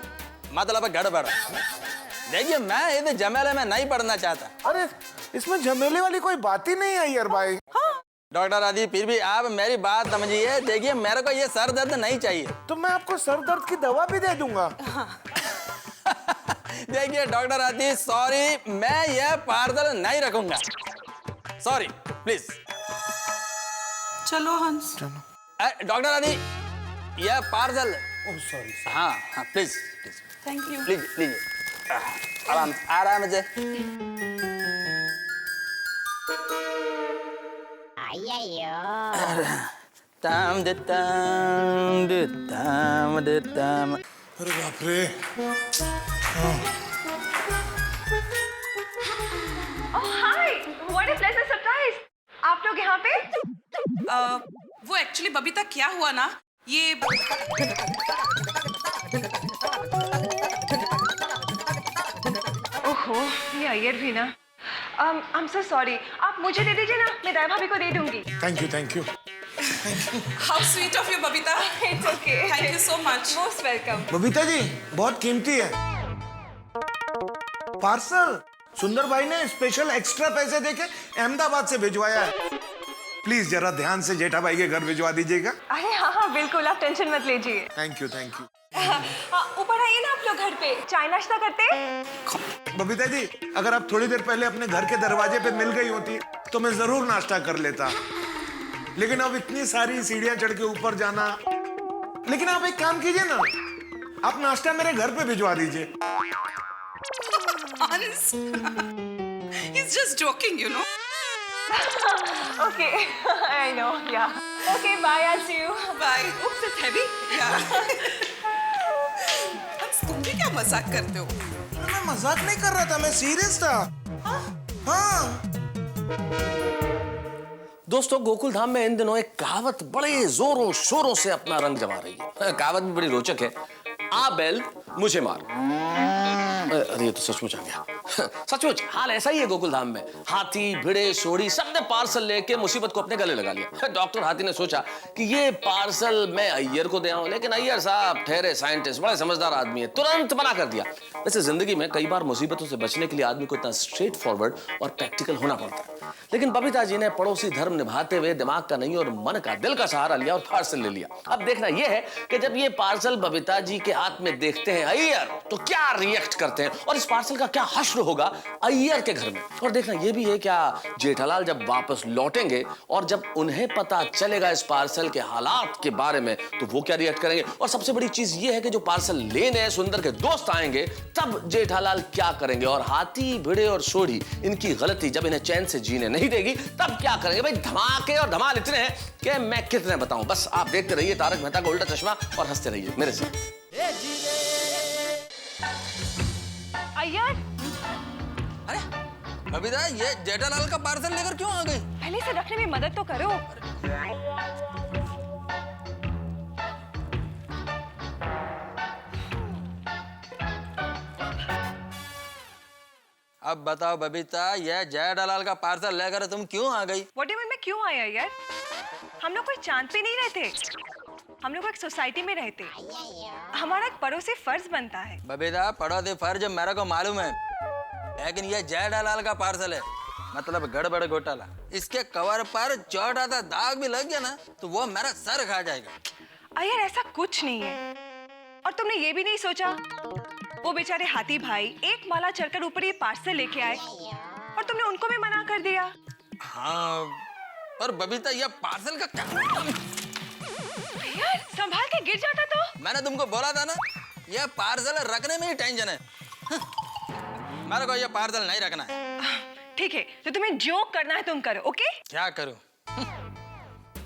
मतलब गड़बड़। देखिए मैं इस झमेले में नहीं पड़ना चाहता। अरे इसमें झमेले वाली कोई बात ही नहीं है यार भाई। डॉक्टर आदि, फिर भी आप मेरी बात समझिए। देखिए मेरे को ये सर दर्द नहीं चाहिए। तो मैं आपको सर दर्द की दवा भी दे दूंगा। देखिए डॉक्टर आदि, सॉरी, मैं ये पार्सल नहीं रखूंगा। Sorry, please. चलो हंस। डॉक्टर आदि, ये पार्सल। सॉरी। हाँ हाँ, please please. Thank you. Please please, आराम से। ताम दे ताम दे ताम दे ताम। अरे बाप रे। हाय, व्हाट अ प्लेजेंट सरप्राइज। आप लोग यहाँ पे? वो एक्चुअली बबीता, क्या हुआ ना, ये ओहो, ये अय्यर भी ना। आई एम सो सॉरी, आप मुझे दे दीजिए ना, मैं दाई भाभी को दे दूंगी। Thank you, thank you. How sweet of you Babita. It's okay, thank you so much. Most welcome. Babita ji, बहुत कीमती है पार्सल। सुंदर भाई ने स्पेशल एक्स्ट्रा पैसे देके अहमदाबाद से भिजवाया है। प्लीज जरा ध्यान से जेठा भाई के घर भिजवा दीजिएगा। अरे हाँ हाँ बिल्कुल, आप टेंशन मत लीजिए। Thank you, thank you. ऊपर आइए ना आप लोग घर पे, चाय नाश्ता करते। बबीता जी, अगर आप थोड़ी देर पहले अपने घर के दरवाजे पे मिल गई होती तो मैं जरूर नाश्ता कर लेता, लेकिन अब इतनी सारी सीढ़ियां चढ़ के ऊपर जाना। लेकिन आप एक काम कीजिए ना, आप नाश्ता मेरे घर पे भिजवा दीजिए। He's just joking, you know. Okay, I know, yeah. Okay, bye, I'll see you. Bye. Oops, it's heavy. Yeah. तुम भी क्या मजाक करते हो? मैं मजाक नहीं कर रहा था, मैं सीरियस था। हाँ। दोस्तों, गोकुल धाम में इन दिनों एक कहावत बड़े जोरों शोरों से अपना रंग जमा रही है। कहावत भी बड़ी रोचक है, आ बैल मुझे मार। अरे ये तो सचमुच आ गया। सचमुच हाल ऐसा ही है गोकुल धाम में। हाथी, भिड़े, सोड़ी सबने पार्सल लेके मुसीबत को अपने गले लगा लिया। डॉक्टर हाथी ने सोचा कि ये पार्सल मैं अय्यर को दे आऊं, लेकिन अय्यर साहब ठहरे साइंटिस्ट, बड़े समझदार आदमी है, तुरंत मना कर दिया। वैसे जिंदगी में कई बार मुसीबतों से बचने के लिए आदमी को इतना स्ट्रेट फॉरवर्ड और प्रैक्टिकल होना पड़ता है, लेकिन बबीता जी ने पड़ोसी धर्म निभाते हुए दिमाग का नहीं और मन का, दिल का सहारा लिया और पार्सल ले लिया। अब देखना यह है कि जब ये पार्सल बबीता जी के हाथ में देखते हैं अय्यर, तो क्या रिएक्ट करते हैं और इस पार्सल का क्या हश्र होगा अय्यर के घर में। और देखना यह भी है क्या जेठालाल जब वापस लौटेंगे और जब उन्हें पता चलेगा इस पार्सल के हालात के बारे में, तो वो क्या रिएक्ट करेंगे। और सबसे बड़ी चीज यह है कि जो पार्सल लेने सुंदर के दोस्त आएंगे, तब जेठालाल क्या करेंगे। और हाथी, भिड़े और सोढ़ी इनकी गलती जब इन्हें चैन से जीने नहीं देगी, तब क्या करेंगे। भाई धमाके और धमाल इतने हैं कि मैं कितने बताऊं। बस आप देखते रहिए तारक मेहता का उल्टा चश्मा और हंसते रहिए मेरे साथ। अय्यर, अरे बबीता, ये जेठालाल का पार्सल लेकर क्यों आ गई? पहले से रखने में मदद तो करो। अब बताओ बबीता, ये जेठालाल का पार्सल लेकर तुम क्यों आ गई? व्हाट डू यू मीन मैं क्यों आई यार? हम लोग कोई चांद पे नहीं रहते, हम लोग एक सोसाइटी में रहते। हमारा एक पड़ोसी फर्ज बनता है। बबीता, पड़ोसी फर्ज मेरे को मालूम है, लेकिन ये जेठालाल का पार्सल है, मतलब गड़बड़ घोटाला। इसके कवर पर छोटा सा दाग भी लग गया ना, तो वो मेरा सर खा जाएगा। अय्यर, ऐसा कुछ नहीं है। और तुमने ये भी नहीं सोचा, वो बेचारे हाथी भाई एक माला चढ़कर ऊपर ये पार्सल लेके आए और तुमने उनको भी मना कर दिया। हाँ, पर बबीता, ये पार्सल का क्या? यार, संभाल के गिर जाता तो। मैंने तुमको बोला था ना, ये पार्सल रखने में ही टेंशन है। मेरे को ये पार्सल नहीं रखना है। ठीक है, तो तुम्हें जो करना है तुम करो, ओके? क्या करूं?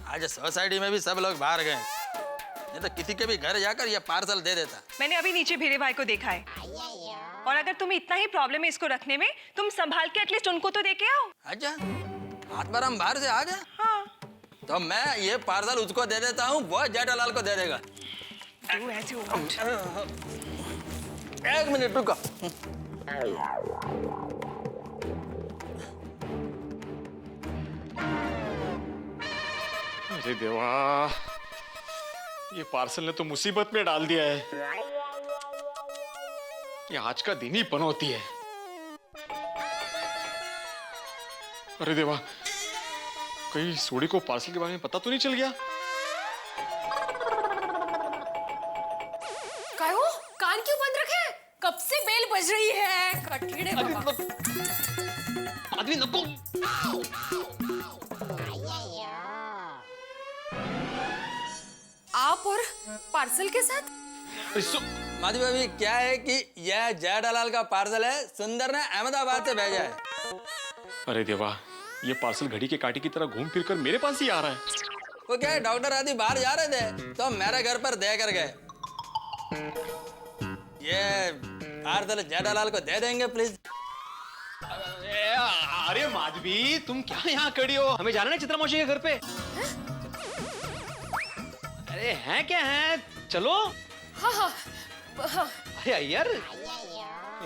आज सोसाइटी में भी सब लोग बाहर गए, नहीं तो किसी के भी घर जाकर ये पार्सल दे देता। मैंने अभी नीचे भीरे भाई को देखा है, और अगर तुम्हें इतना ही प्रॉब्लम है इसको रखने में, तुम संभाल के एटलीस्ट उनको तो दे के आओ। अच्छा, हाथ पर हम बाहर से आ गए। हाँ। तो मैं ये पार्सल उसको दे देता हूँ, वो जेठालाल को दे देगा। Do as you want. एक मिनट रुको। अरे देवा, ये पार्सल ने तो मुसीबत में डाल दिया है। ये आज का दिन ही पनौती है। अरे देवा, कहीं सोडी को पार्सल के बारे में पता तो नहीं चल गया? कायो, कान क्यों बंद रखे? कब से बेल बज रही है? कठिन है बाबा। आदमी नको। आप और पार्सल के साथ? माधवी भाभी, क्या है कि यह जेठालाल का पार्सल है, सुंदर ने अहमदाबाद से भेजा है। अरे देवा, ये पार्सल घड़ी के कांटे की तरह घूम फिर कर मेरे पास ही आ रहा है। वो क्या है, डॉक्टर आदि बाहर जा रहे थे तो मेरे घर पर दे कर गए। ये पार्सल जेठालाल को दे देंगे प्लीज। अरे माधवी, तुम क्या यहाँ खड़ी हो? हमें जाना है चित्रा मौसी के घर पे। अरे हैं क्या है, चलो। हाँ हाँ हाँ। अरे यार,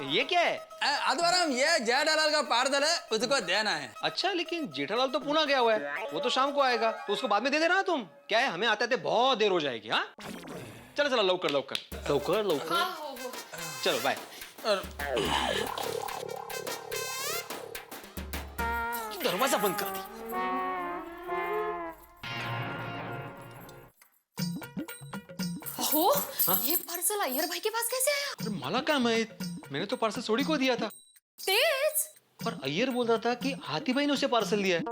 ये क्या है? अद्वाराम, ये जेठालाल का पार्सल है, उसको देना है। अच्छा, लेकिन जेठालाल तो पुणे गया हुआ है, वो तो शाम को आएगा, तो उसको बाद में दे देना तुम। क्या है, हमें आते आते बहुत देर हो जाएगी। हाँ, चलो चलो, लवकर लवकर लवकर लवकर। हाँ, हो। चलो बाय। दरवाजा बंद कर दी। हो, ये पार्सल अय्यर भाई के पास कैसे आया? अरे माला क्या, मैंने तो पार्सल सोडी को दिया था। तेज? पर अय्यर बोल रहा था कि हाथी भाई ने उसे पार्सल दिया है।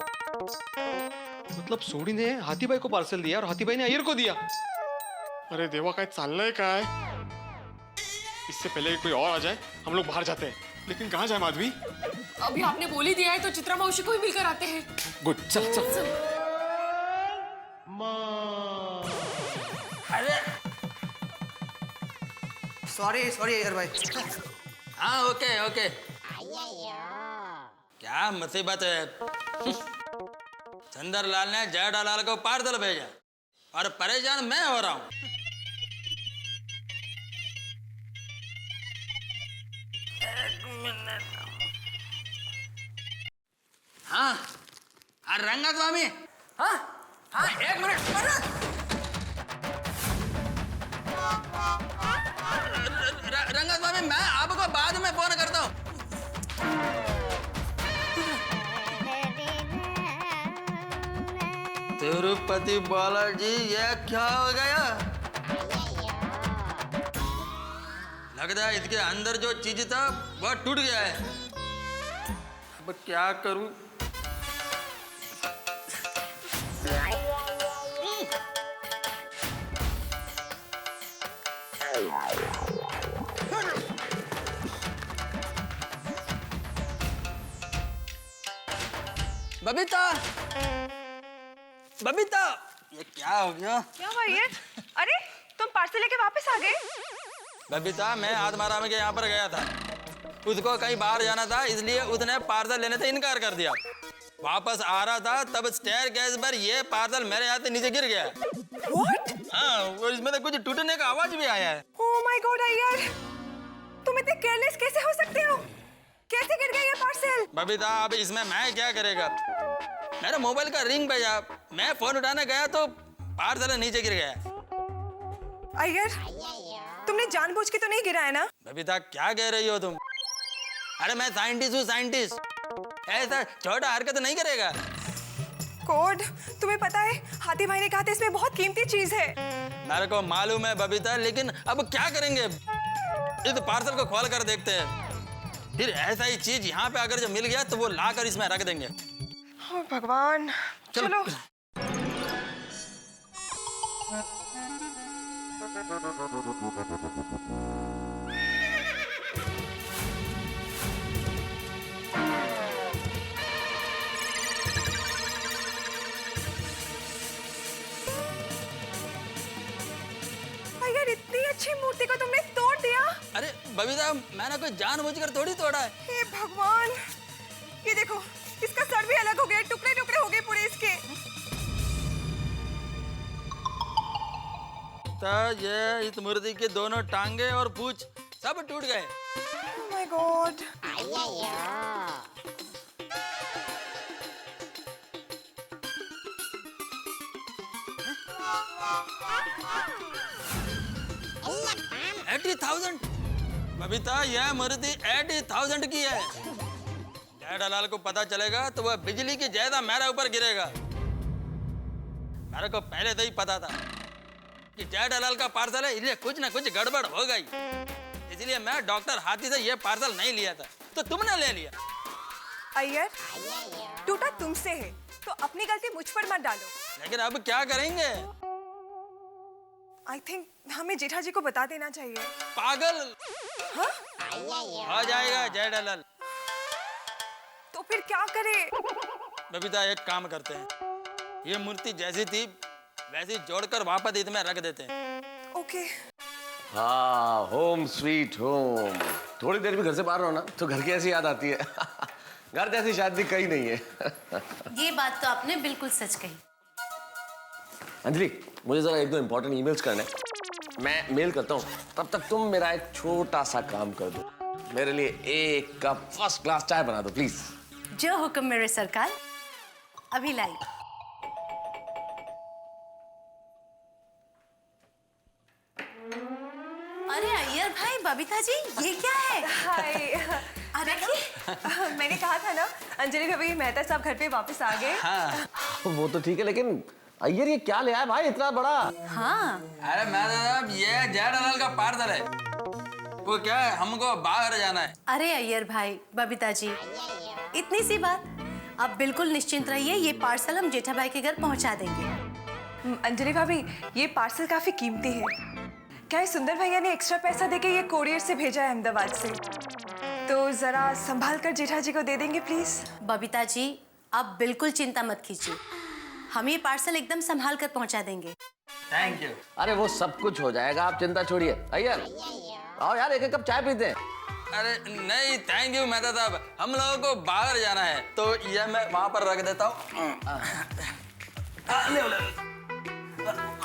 मतलब सोडी ने हाथी भाई को पार्सल दिया और हाथी भाई ने अय्यर को दिया। अरे देवा, काय चाललंय काय? इससे पहले कोई और आ जाए, हम लोग बाहर जाते हैं। लेकिन कहाँ जाए माधवी? अभी आपने बोल ही दिया है तो चित्रा मौसी को ही मिलकर आते हैं। गुड, चल चल। अरे सॉरी अय्यर भाई। हाँ, ओके ओके। क्या मुसीबत है? सुंदरलाल ने जेठालाल को पार्सल भेजा और परेशान मैं हो रहा हूँ। हाँ हाँ रंगा स्वामी, हाँ हाँ 1 मिनट। रंगा स्वामी, मैं आपको बाद में फोन करता हूँ। तिरुपति बालाजी, ये क्या हो गया? लगता है इसके अंदर जो चीज था वो टूट गया है। अब क्या करूं? बबीता, बबीता, ये क्या हो गया? क्या हुआ ये? अरे तुम पार्सल लेके वापस आ गए? बबीता, मैं आत्माराम के यहाँ पर गया था। उसको कहीं बाहर जाना था, इसलिए उसने पार्सल लेने से इनकार कर दिया। वापस आ रहा था तब स्टेयर केस पर ये पार्सल मेरे हाथ से नीचे गिर गया। What? हाँ, और इसमें तो कुछ टूटने का आवाज भी आया है। Oh my God, अय्यर, तुम इतने केयरलेस कैसे हो सकते हो? कैसे गिर गया ये पार्सल? बबीता, अब इसमें मैं क्या करेगा? मेरा मोबाइल का रिंग बजा, मैं फोन उठाने गया तो पार्सल नीचे गिर गया। अय्यर, तुमने जानबूझ के तो नहीं गिराया ना? बबीता, क्या कह रही हो तुम? अरे मैं साइंटिस्ट हूँ, साइंटिस्ट। ऐसा छोटा हरकत नहीं करेगा। कोड, तुम्हें पता है हाथी भाई ने कहा था इसमें बहुत कीमती चीज है। मेरे को मालूम है बबीता, लेकिन अब क्या करेंगे? इस पार्सल को खोल कर देखते हैं। फिर ऐसा ही चीज यहाँ पे अगर जो मिल गया तो वो लाकर इसमें रख देंगे। ओ भगवान, चलो। यार, इतनी अच्छी मूर्ति को तुमने तोड़ दिया। अरे बबीता, मैंने कोई जानबूझकर थोड़ी तोड़ा है। हे भगवान, ये देखो, इसका सर भी अलग हो गया, टुकड़े टुकड़े हो गए पूरे इसके। तो ये इस मूर्ति के दोनों टांगे और पूंछ सब टूट गए। Oh my God. $80,000। बबीता, यह मूर्ति 80,000 की है। जेठालाल को पता चलेगा तो वह बिजली की ज्यादा मेरे ऊपर गिरेगा। मेरे को पहले से ही पता था कि जेठालाल का पार्सल है, इसलिए कुछ ना कुछ गड़बड़ हो गई। इसलिए मैं डॉक्टर हाथी से यह पार्सल नहीं लिया था, तो तुमने ले लिया। अय्यर, टूटा तुमसे है तो अपनी गलती मुझ पर मत डालो। लेकिन अब क्या करेंगे? आई थिंक हमें जेठा जी को बता देना चाहिए। पागल, हाँ? आ जाएगा जेठालाल। तो फिर क्या करें? बबीता, एक काम करते हैं, ये मूर्ति जैसी थी वैसी जोड़कर वापस इसमें रख देते हैं। ओके। हाँ, होम स्वीट होम। थोड़ी देर भी घर से बाहर रहो ना तो घर की ऐसी याद आती है। घर जैसी शादी कहीं नहीं है। ये बात तो आपने बिल्कुल सच कही। अंजलि, मुझे जरा 1-2 इंपॉर्टेंट ईमेल्स करने, मैं मेल करता हूँ। तब तक तुम मेरा एक छोटा सा काम कर दो। मेरे लिए 1 कप फर्स्ट क्लास चाय बना दो प्लीज। जो हुक्म मेरे सरकार, अभी लाई। अरे अय्यर भाई, बबीता जी, ये क्या है? हाय। अरे मैंने कहा था ना, अंजलि भाभी मेहता साहब घर पे वापस आ गए। हाँ। वो तो ठीक है, लेकिन अय्यर ये क्या ले आया भाई इतना बड़ा? हाँ। अरे मैडम, ये जेठालाल का पार्सल है। वो क्या है, हमको बाहर जाना है। अरे अय्यर भाई, बबीता जी, इतनी सी बात। आप बिल्कुल निश्चिंत रहिए, ये पार्सल हम जेठा भाई के घर पहुंचा देंगे। अंजलि भाभी, ये पार्सल काफी कीमती है। क्या है, सुंदर भैया ने एक्स्ट्रा पैसा देके ये कोरियर से भेजा है अहमदाबाद से। तो जरा संभाल कर जेठा जी को दे देंगे प्लीज। बबीता जी, आप बिल्कुल चिंता मत कीजिए, हम ये पार्सल एकदम संभाल कर पहुंचा देंगे। Thank you. अरे वो सब कुछ हो जाएगा, आप चिंता छोड़िए। अय्यर, आओ यार, 1 कप चाय पीते हैं। अरे नहीं, थैंक यू मेहता साहब, हम लोगों को बाहर जाना है, तो ये मैं वहां पर रख देता हूँ।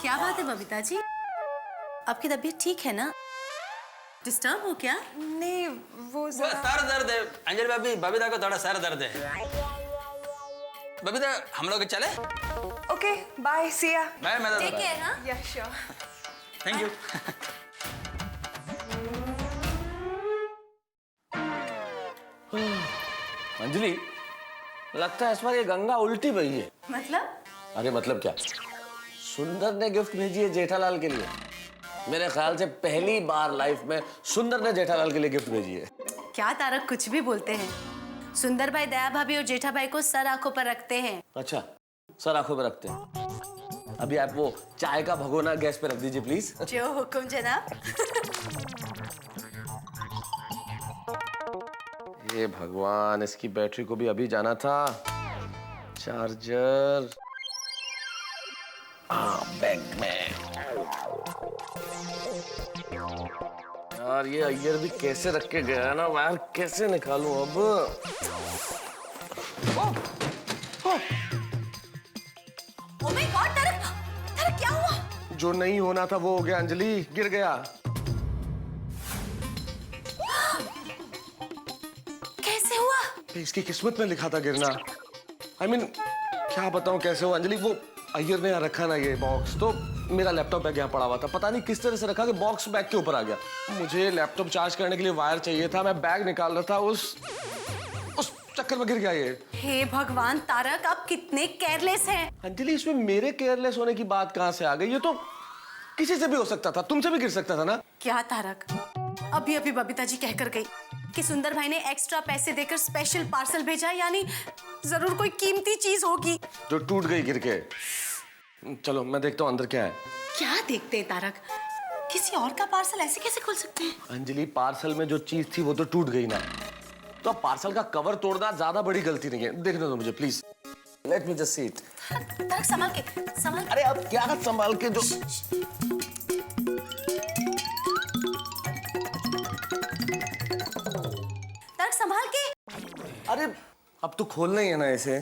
क्या बात है बबीता जी, आपकी तबीयत ठीक है ना? डिस्टर्ब हो क्या? नहीं वो सर दर्द है अंजलि भाभी, बबीता को थोड़ा सर दर्द है। बबीता हम लोग चले? ओके बाय, सी या। बाय, मैं टेक केयर। हाँ या श्योर। Thank you. अंजलि, लगता है इस बार ये गंगा उल्टी बही है। मतलब? अरे मतलब क्या, सुंदर ने गिफ्ट भेजी है जेठालाल के लिए। मेरे ख्याल से पहली बार लाइफ में सुंदर ने जेठालाल के लिए गिफ्ट भेजी है। क्या तारक कुछ भी बोलते हैं। सुंदर भाई दया भाभी और जेठा भाई को सर आंखों पर रखते हैं। अच्छा, सर आंखों पे रखते हैं। अभी आप वो चाय का भगोना गैस पे रख दीजिए प्लीज। जो हुक्म जनाब। ये भगवान, इसकी बैटरी को भी अभी जाना था। चार्जर बैग में। यार ये अय्यर भी कैसे रख के गया है ना, वायर कैसे निकालूं अब? Oh my God, तारक क्या हुआ? जो नहीं होना था वो हो गया अंजलि, गिर गया। कैसे हुआ? इसकी किस्मत में लिखा था गिरना। I mean, क्या बताऊं कैसे हुआ अंजलि। वो अय्यर ने यहाँ रखा ना ये बॉक्स, तो मेरा लैपटॉप बैग यहाँ पड़ा हुआ था। पता नहीं किस तरह से रखा कि बॉक्स बैग के ऊपर आ गया। मुझे लैपटॉप चार्ज करने के लिए वायर चाहिए था, मैं बैग निकाल रहा था, उस चक्कर में गिर गया ये। हे भगवान तारक, आप कितने केयरलेस हैं। अंजलि, इसमें मेरे केयरलेस होने की बात कहाँ से आ गई? ये तो किसी से भी हो सकता था, तुमसे भी गिर सकता था ना। क्या तारक, अभी अभी बबीता जी कहकर गई कि सुंदर भाई ने एक्स्ट्रा पैसे देकर स्पेशल पार्सल भेजा, यानी जरूर कोई कीमती चीज होगी जो टूट गई गिर के। चलो मैं देखता हूँ अंदर क्या है। क्या देखते हैं तारक, किसी और का पार्सल ऐसे कैसे खोल सकते हैं? अंजलि, पार्सल में जो चीज थी वो तो टूट गई ना, तो अब पार्सल का कवर तोड़ना ज्यादा बड़ी गलती नहीं है। देखने दो मुझे please. Let me just see it. Tarak संभाल के, संभाल। अरे अब क्या संभाल के? जो तारक संभाल के। अरे अब तो खोलना ही है ना इसे।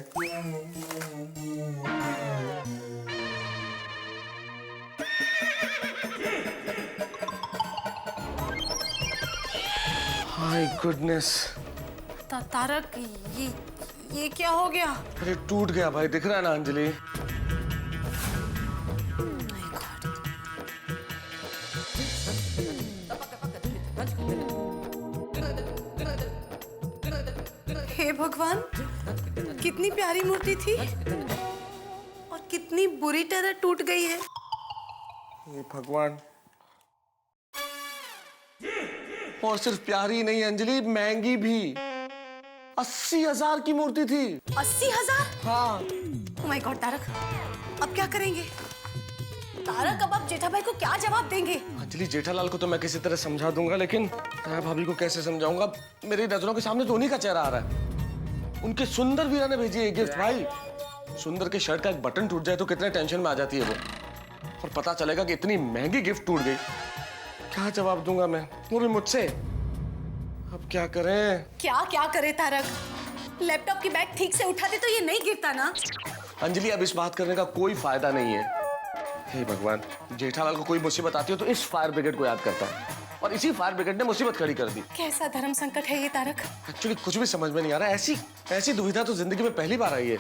My goodness. तारक ये क्या हो गया? अरे टूट गया भाई, दिख रहा है ना अंजलि। हे भगवान, कितनी प्यारी मूर्ति थी और कितनी बुरी तरह टूट गई है। हे भगवान, और सिर्फ प्यारी नहीं अंजलि, महंगी भी। 80,000 की मूर्ति थी। 80,000? हाँ। Oh my God, तारक, अब क्या करेंगे? तारक, अब आप जेठा भाई को क्या जवाब देंगे? अंजलि, जेठालाल को तो मैं किसी तरह समझा दूंगा, लेकिन मैं भाभी को कैसे समझाऊंगा? मेरी नजरों के सामने तो उन्हीं का चेहरा आ रहा है। उनके सुंदर वीरा ने भेजी है गिफ्ट। भाई, सुंदर के शर्ट का एक बटन टूट जाए तो कितने टेंशन में आ जाती है वो, और पता चलेगा कि इतनी महंगी गिफ्ट टूट गई। क्या जवाब दूंगा मैं, वो भी मुझसे। अब क्या करें? क्या करे तारक? लैपटॉप की बैग ठीक से उठाते तो ये नहीं गिरता ना। अंजलि, अब इस बात करने का कोई फायदा नहीं है। हे भगवान, जेठालाल को कोई मुसीबत आती है तो इस फायर ब्रिगेड को याद करता है, और इसी फायर ब्रिगेड ने मुसीबत खड़ी कर दी। कैसा धर्म संकट है ये तारक? एक्चुअली कुछ भी समझ में नहीं आ रहा। ऐसी दुविधा तो जिंदगी में पहली बार आई है।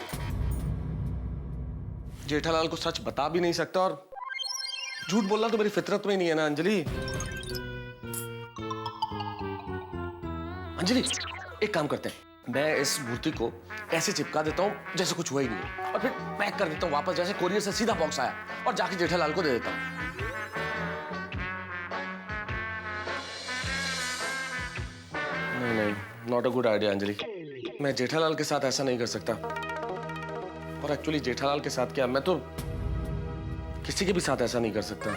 जेठालाल को सच बता भी नहीं सकता, और झूठ बोलना तो मेरी फितरत में ही नहीं है ना अंजलि। अंजलि, एक काम करते हैं, मैं इस मूर्ति को ऐसे चिपका देता हूँ जैसे कुछ हुआ ही नहीं है, और फिर पैक कर देता हूँ वापस, जैसे कोरियर से सीधा बॉक्स आया, और जाके जेठालाल को दे देता हूँ। नहीं, not a good idea Anjali. मैं जेठालाल के साथ ऐसा नहीं कर सकता, और एक्चुअली जेठालाल के साथ क्या, मैं तो किसी के भी साथ ऐसा नहीं कर सकता।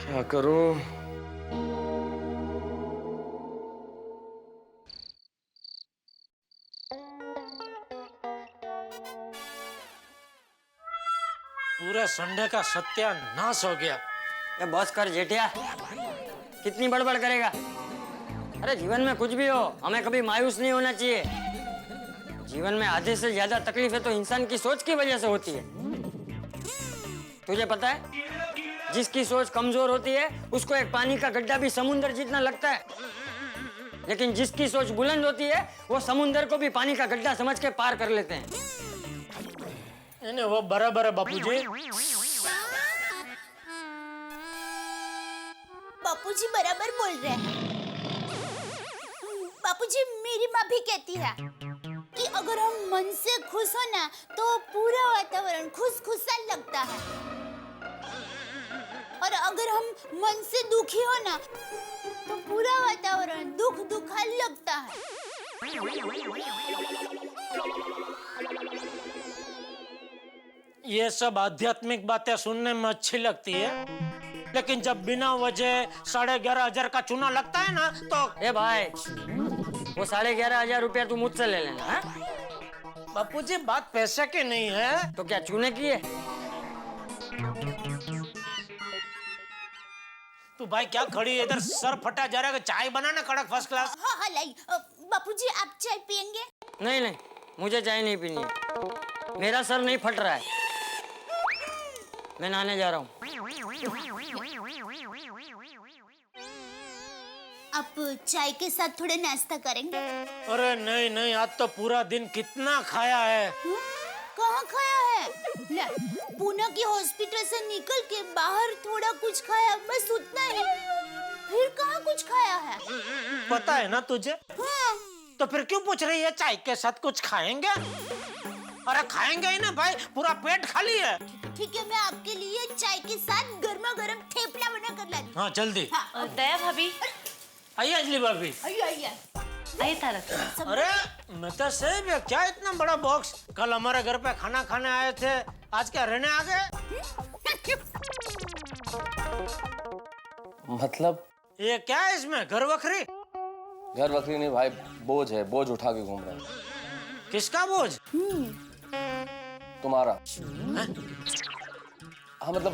क्या करूं? पूरे संडे का सत्यानाश हो गया। ये बॉस कर जेठिया, कितनी बड़बड़ करेगा? अरे जीवन में कुछ भी हो, हमें कभी मायूस नहीं होना चाहिए। जीवन में आधे से ज्यादा तकलीफें तो इंसान की सोच की वजह से होती है। तुझे पता है जिसकी सोच कमजोर होती है उसको एक पानी का गड्ढा भी समुंदर जितना लगता है, लेकिन जिसकी सोच बुलंद होती है वो समुंदर को भी पानी का गड्ढा समझ के पार कर लेते हैं। नहीं, वो बराबर है बापूजी। बापूजी बराबर बोल रहे हैं। बापूजी, मेरी माँ भी कहती है कि अगर हम मन से खुश हो ना तो पूरा वातावरण खुशखुशा लगता है, और अगर हम मन से दुखी हो ना तो पूरा वातावरण दुखा लगता है। ये सब आध्यात्मिक बातें सुनने में अच्छी लगती है, लेकिन जब बिना वजह 11,500 का चूना लगता है ना तो ए भाई, वो 11,500 रुपया तू मुझसे ले लेना है? बापूजी, बात पैसे की नहीं है तो क्या चूने की है? तू भाई क्या खड़ी है इधर, सर फटा जा रहा है। चाय बनाना कड़क फर्स्ट क्लास। हाँ लाई। बापूजी, आप चाय पियेंगे? नहीं, मुझे चाय नहीं पीनी है। मेरा सर नहीं फट रहा है, मैं नहाने जा रहा हूँ। आप चाय के साथ थोड़ा नाश्ता करेंगे? अरे नहीं, आज तो पूरा दिन कितना खाया है। कहाँ खाया है? ले, पुणे की हॉस्पिटल से निकल के बाहर थोड़ा कुछ खाया, बस उतना ही। फिर कहाँ कुछ खाया है? पता है ना तुझे? हाँ। तो फिर क्यों पूछ रही है चाय के साथ कुछ खाएंगे? अरे खाएंगे ही ना भाई, पूरा पेट खाली है। ठीक है, मैं आपके लिए चाय के साथ गर्मा गर्म थेपला बना कर लाती। हाँ जल्दी। हाँ। दया भाभी, आइए अंजलि भाभी। आइए तारक। अरे मैं तो सही है, क्या इतना बड़ा बॉक्स? कल हमारे घर पे खाना खाने आए थे, आज क्या रहने आ गए? मतलब ये क्या है इसमें, घर बकरी? घर बकरी नहीं भाई, बोझ है, बोझ उठा के घूम रहे हैं। किसका बोझ? तुम्हारा। हाँ मतलब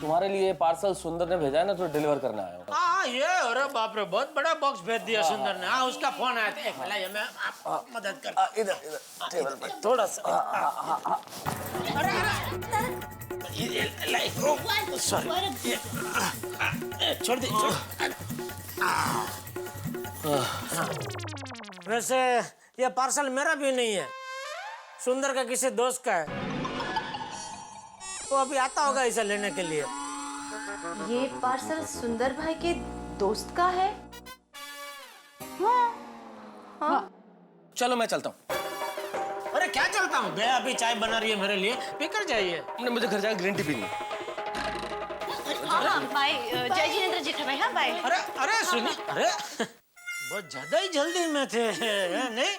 तुम्हारे लिए पार्सल सुंदर ने भेजा है ना, तो डिलीवर करने आया हूँ। हाँ ये, अरे बाप रे, बहुत बड़ा बॉक्स भेज दिया सुंदर ने। हाँ उसका फोन आया था, एक मिला ये मैं आपको मदद कर। इधर टेबल पे थोड़ा सा। सॉरी, छोड़ दे। वैसे ये पार्सल मेरा भी नहीं है, सुंदर का किसी दोस्त का है। तो अभी आता होगा इसे लेने के लिए। ये पार्सल सुंदर भाई के दोस्त का है? हाँ। चलो मैं चलता हूँ। अरे क्या चलता हूँ, गया अभी चाय बना रही है मेरे लिए, पीकर जाइए। मुझे घर जाकर ग्रीन टी पीनी है। हाँ बाय, जय जिनेंद्र जी भाई। हाँ बाय। अरे सुनिए, अरे बहुत ज्यादा ही जल्दी में थे नहीं?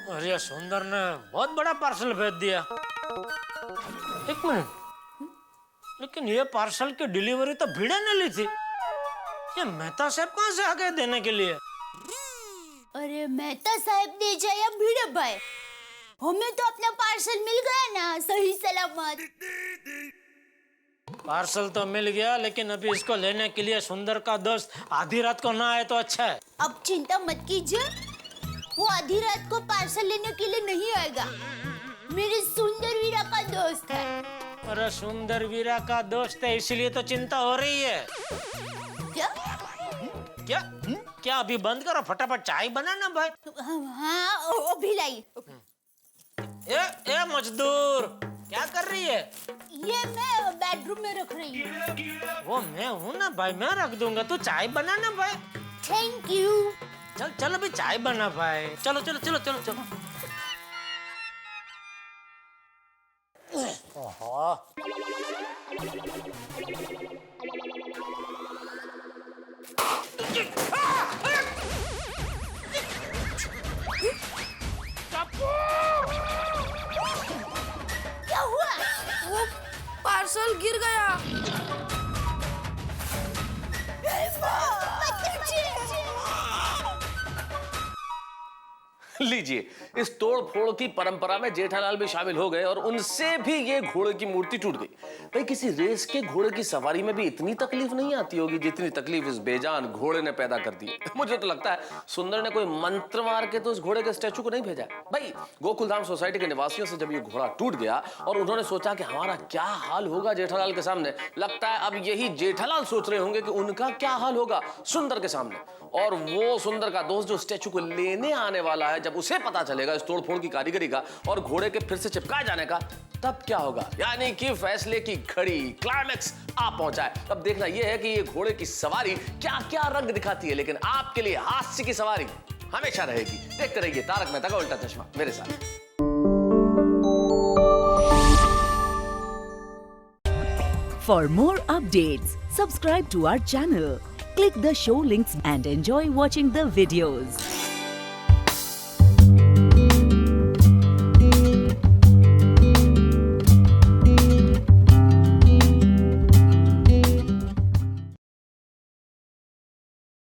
अरे सुंदर ने बहुत बड़ा पार्सल भेज दिया। एक मिनट, लेकिन ये पार्सल की डिलीवरी तो भिड़े ने ली थी। ये मेहता साहब कहाँ से आ गए देने के लिए? अरे मेहता साहब दे जाए या भिड़े भाई, हमें तो अपना पार्सल मिल गया ना सही सलामत। पार्सल तो मिल गया, लेकिन अभी इसको लेने के लिए सुंदर का दोस्त आधी रात को ना आए तो अच्छा है। अब चिंता मत कीजिए, वो आधी रात को पार्सल लेने के लिए नहीं आएगा। मेरे सुंदर वीरा का दोस्त है। अरे सुंदर वीरा का दोस्त है, इसलिए तो चिंता हो रही है। क्या? क्या? क्या अभी बंद करो, फटाफट चाय बनाना भाई। हाँ अभी लाई। ए मजदूर, क्या कर रही है? ये मैं बेडरूम में रख रही हूँ। वो मैं हूँ ना भाई, मैं रख दूंगा, तू चाय बनाना भाई। Thank you. चल चल अभी चाय बना भाई, चलो चलो चलो चलो चलो। ओहो, क्या हुआ? वो पार्सल गिर गया। लीजिए, इस तोड़ फोड़ की परंपरा में जेठालाल भी शामिल हो गए और उनसे भी ये घोड़े की मूर्ति टूट गई। भाई किसी रेस के घोड़े की सवारी में भी इतनी तकलीफ नहीं आती होगी जितनी तकलीफ इस बेजान घोड़े ने पैदा कर दी। मुझे तो लगता है सुंदर ने कोई मंत्र मार के तो उस घोड़े के स्टैचू को नहीं भेजा। भाई गोकुलधाम सोसाइटी के निवासियों से जब ये घोड़ा टूट गया और उन्होंने सोचा कि हमारा क्या हाल होगा जेठालाल के सामने, लगता है अब यही जेठालाल सोच रहे होंगे कि उनका क्या हाल होगा सुंदर के सामने। और वो सुंदर का दोस्त जो स्टैचू को लेने आने वाला है, जब उसे पता चलेगा इस तोड़फोड़ की कारीगरी का और घोड़े के फिर से चिपकाए जाने का, तब क्या होगा। यानी कि फैसले की घड़ी, क्लाइमैक्स आ पहुंचा है। अब देखना यह है कि ये घोड़े की सवारी क्या क्या रंग दिखाती है, लेकिन आपके लिए हास्य की सवारी हमेशा रहेगी। देखते रहिए तारक मेहता का उल्टा चश्मा मेरे साथ। For more updates, subscribe to our channel, click the show links and enjoy watching the videos.